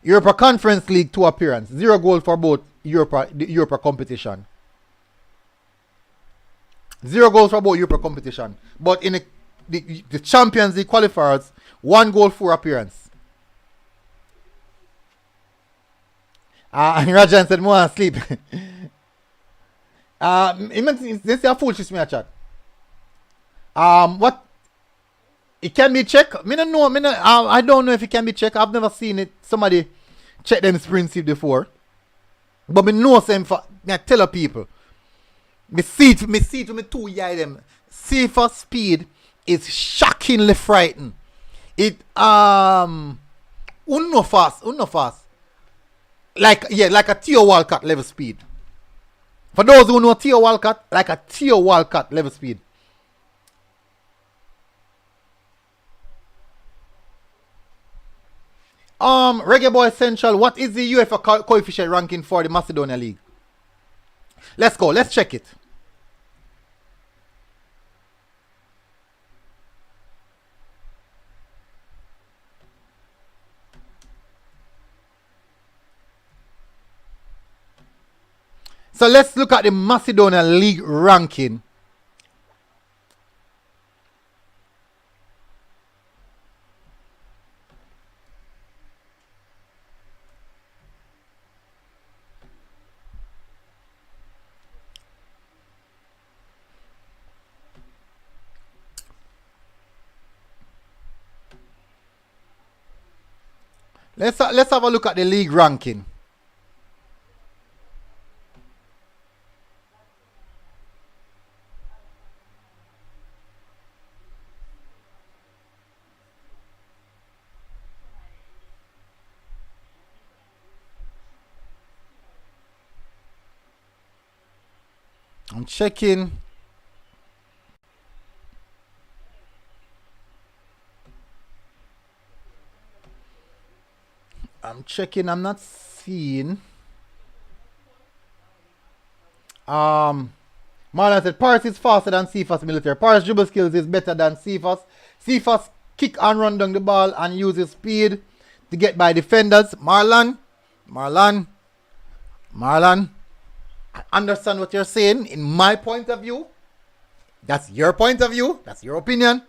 Europa Conference League 2 appearance. 0 goal for both the Europa competition. 0 goals for both Europa competition. But in the Champions League qualifiers, 1 goal, 4 appearance. And Rajan said, more sleep. This is a fool me a chat. What? It can be checked. I don't know if it can be checked. I've never seen it. Somebody check them sprints before. But me know them for me tell people. Me see to me 2 years them. See for speed is shockingly frightening. It unno fast. Like a Theo Walcott level speed. For those who know Theo Walcott, like a Theo Walcott level speed. Reggae Boy Essential, what is the UEFA coefficient ranking for the Macedonia League? Let's go, let's check it. So let's look at the Macedonia League ranking. Let's have a look at the league ranking. I'm checking. I'm not seeing. Marlon said Paris is faster than Cephas military. Paris dribble skills is better than Cephas. Cephas kick and run down the ball and uses speed to get by defenders. Marlon, I understand what you're saying. In my point of view, that's your point of view. That's your opinion.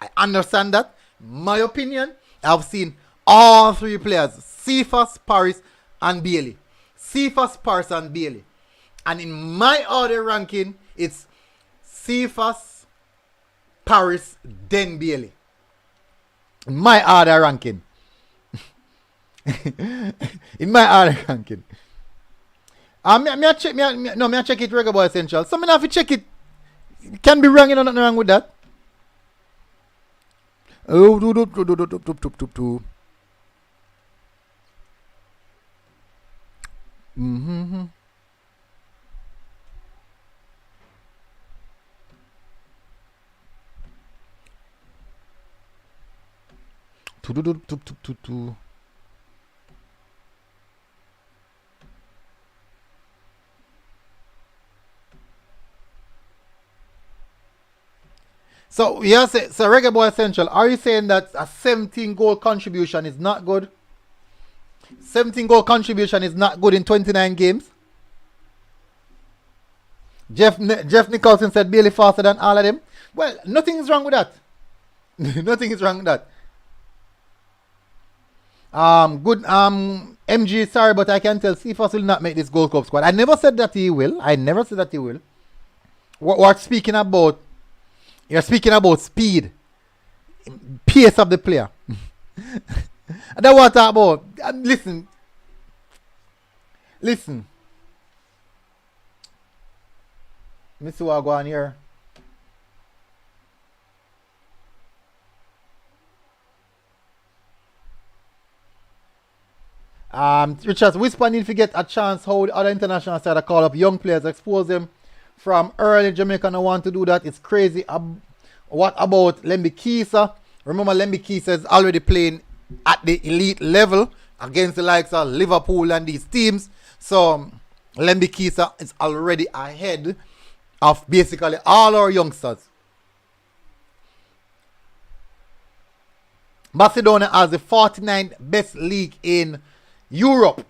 I understand that. My opinion, I've seen all 3 players, Cephas, Paris, and Bailey. Cephas, Paris, and Bailey. And in my order ranking, it's Cephas, Paris, then Bailey. In my order ranking. In my order ranking. Me check it Reggae Boy Essential. So me have to check it. It can be wrong, nothing wrong with that. Oh, So yes, so Reggae Boy Essential, are you saying that a 17 goal contribution is not good? 17 goal contribution is not good in 29 games? Jeff Nicholson said Bailey faster than all of them. Well, nothing is wrong with that. Nothing is wrong with that. Good. MG, sorry, but I can tell Cephas will not make this Gold Cup squad. I never said that he will. What speaking about? You're speaking about speed, pace of the player. That's what I talk about. Listen. Let me see what I go on here. Richard Whisper need to get a chance how the other international side call up young players, expose them from early. Jamaica no want to do that. It's crazy. What about Lembi Kisa? Remember, Lembi Kisa is already playing at the elite level against the likes of Liverpool and these teams. So Lembi Kisa is already ahead of basically all our youngsters. Macedonia has the 49th best league in Europe.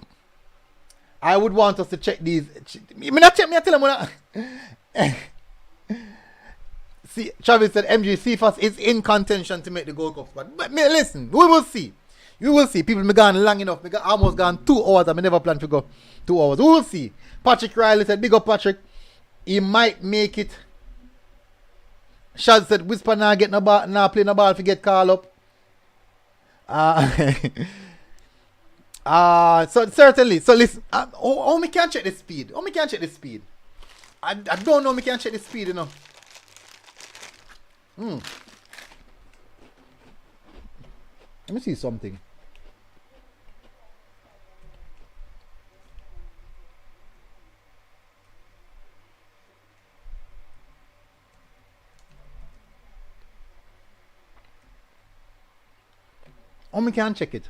I would want us to check these. Me not check, me I tell them. See, Travis said MG CFAS is in contention to make the Gold Cup squad. But me, listen, we will see. You will see. People me gone long enough. Me almost gone 2 hours and me never planned to go 2 hours. We will see. Patrick Riley said, big up Patrick. He might make it. Shad said, Whisper now get no ball, now play no ball if you get called up. So certainly. So listen, how me can check the speed? How me can check the speed? I don't know me can check the speed, you know. Let me see something. How me can check it?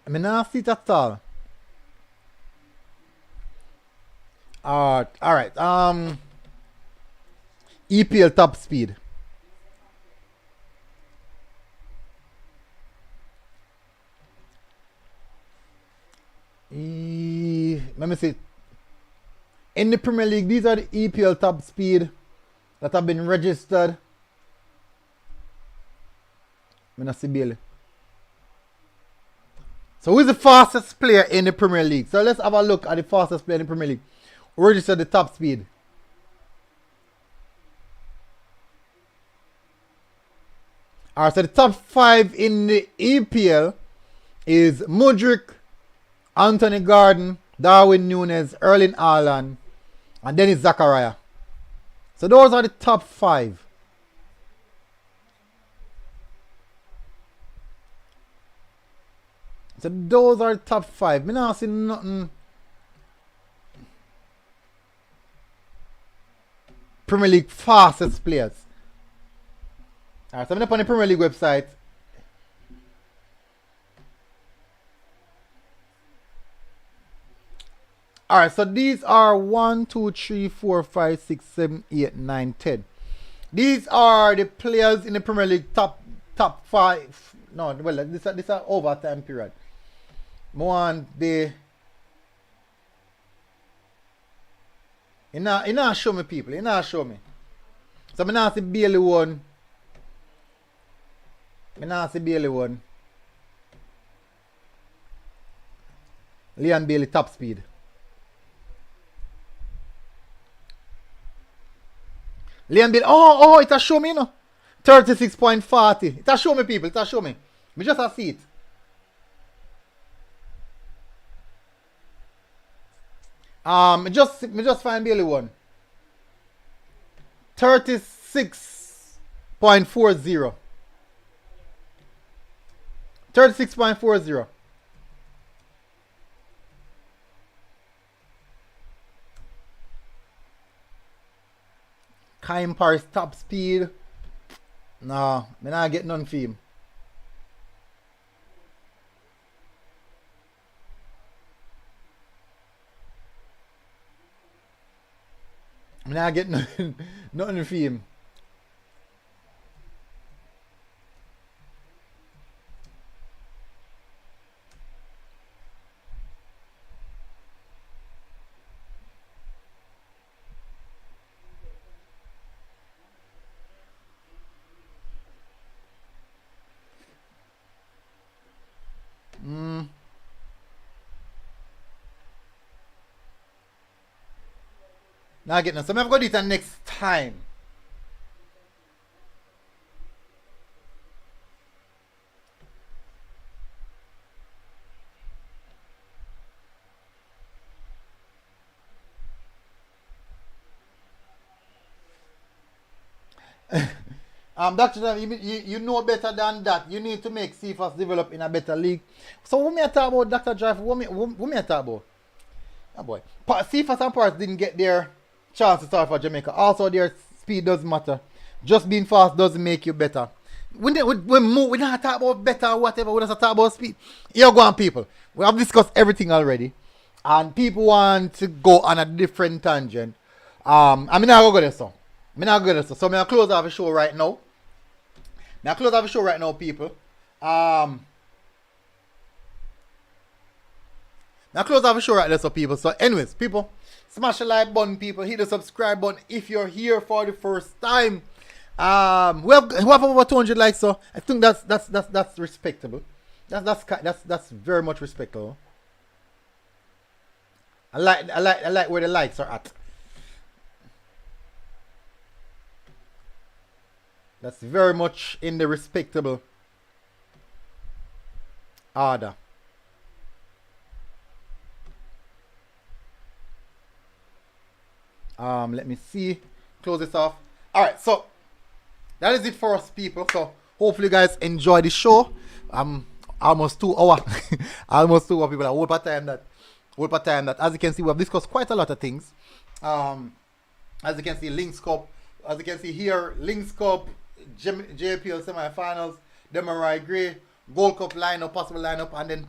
I mean, I see it at all. Alright. EPL top speed. Let me see. In the Premier League, these are the EPL top speed that have been registered. I'm not see Bailey. So who is the fastest player in the Premier League? So let's have a look at the fastest player in the Premier League. Register the top speed. Alright, so the top 5 in the EPL is Mudryk, Anthony Gordon, Darwin Núñez, Erling Haaland, and Dennis Zakaria. So those are the top 5. So those are the top 5. Me not see nothing. Premier League fastest players. Alright, so I'm up on the Premier League website. Alright, so these are 1, 2, 3, 4, 5, 6, 7, 8, 9, 10. These are the players in the Premier League top 5. No, well, this is overtime period. More the you not show me people, you not show me. So I not see Bailey one. I not see Bailey one. Leon Bailey top speed. Leon Bailey, oh, it has show me, you know. 36.40. It has show me people, it has show me. Me just have see it. Me just find Bailey one. 36.40. 36.40. Kyle Paris top speed. No, me not get none for him. I not get nothing, nothing for him. Now get no. So I'm going to do it next time. Dr. You know better than that. You need to make CFAS develop in a better league. So what me I talk about, Dr. Drive? What me I talk about? Oh boy. CFAS and Paris didn't get their chance to start for Jamaica. Also, their speed doesn't matter. Just being fast doesn't make you better. We not talk about better or whatever. We just talk about speed. Here go on, people. We have discussed everything already. and people want to go on a different tangent. I'm not gonna go there, so. So I'm gonna close off the show right now. People. Now close off the show right there, so people. So, anyways, people, smash the like button, people. Hit the subscribe button if you're here for the first time. We have over 200 likes, so I think that's respectable. That's very much respectable. I like where the likes are at. That's very much in the respectable order. Let me see. Close this off. Alright, so that is it for us, people. So hopefully you guys enjoy the show. Almost 2 hours. Almost 2 hours, people. I hope at time that as you can see, we have discussed quite a lot of things. As you can see, Lynks Cup. As you can see here, Lynks Cup, JPL semi-finals, Reggae Boyz, Gold Cup lineup, possible lineup, and then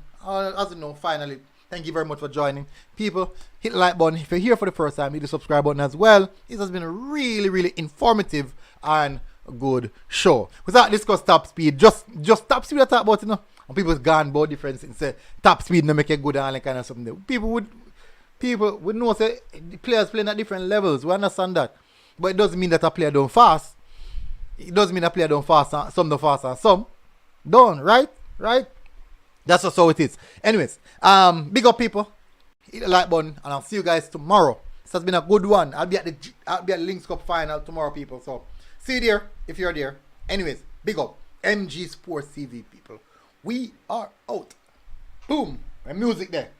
as you know, finally, thank you very much for joining. People, hit the like button. If you're here for the first time, hit the subscribe button as well. This has been a really, really informative and good show. Without discuss top speed, just top speed I talk about, you know. And people's gone about difference and say top speed no make it good and all that kind of something. People would know say the players playing at different levels. We understand that. But it doesn't mean that a player don't fast. It doesn't mean a player don't fast and some don't fast and some don't, right? That's just how it is. Anyways, big up, people. Hit the like button and I'll see you guys tomorrow. This has been a good one. I'll be at the Lynks Cup final tomorrow, people. So see you there if you're there. Anyways, big up. MG Sports TV, people. We are out. Boom. And music there.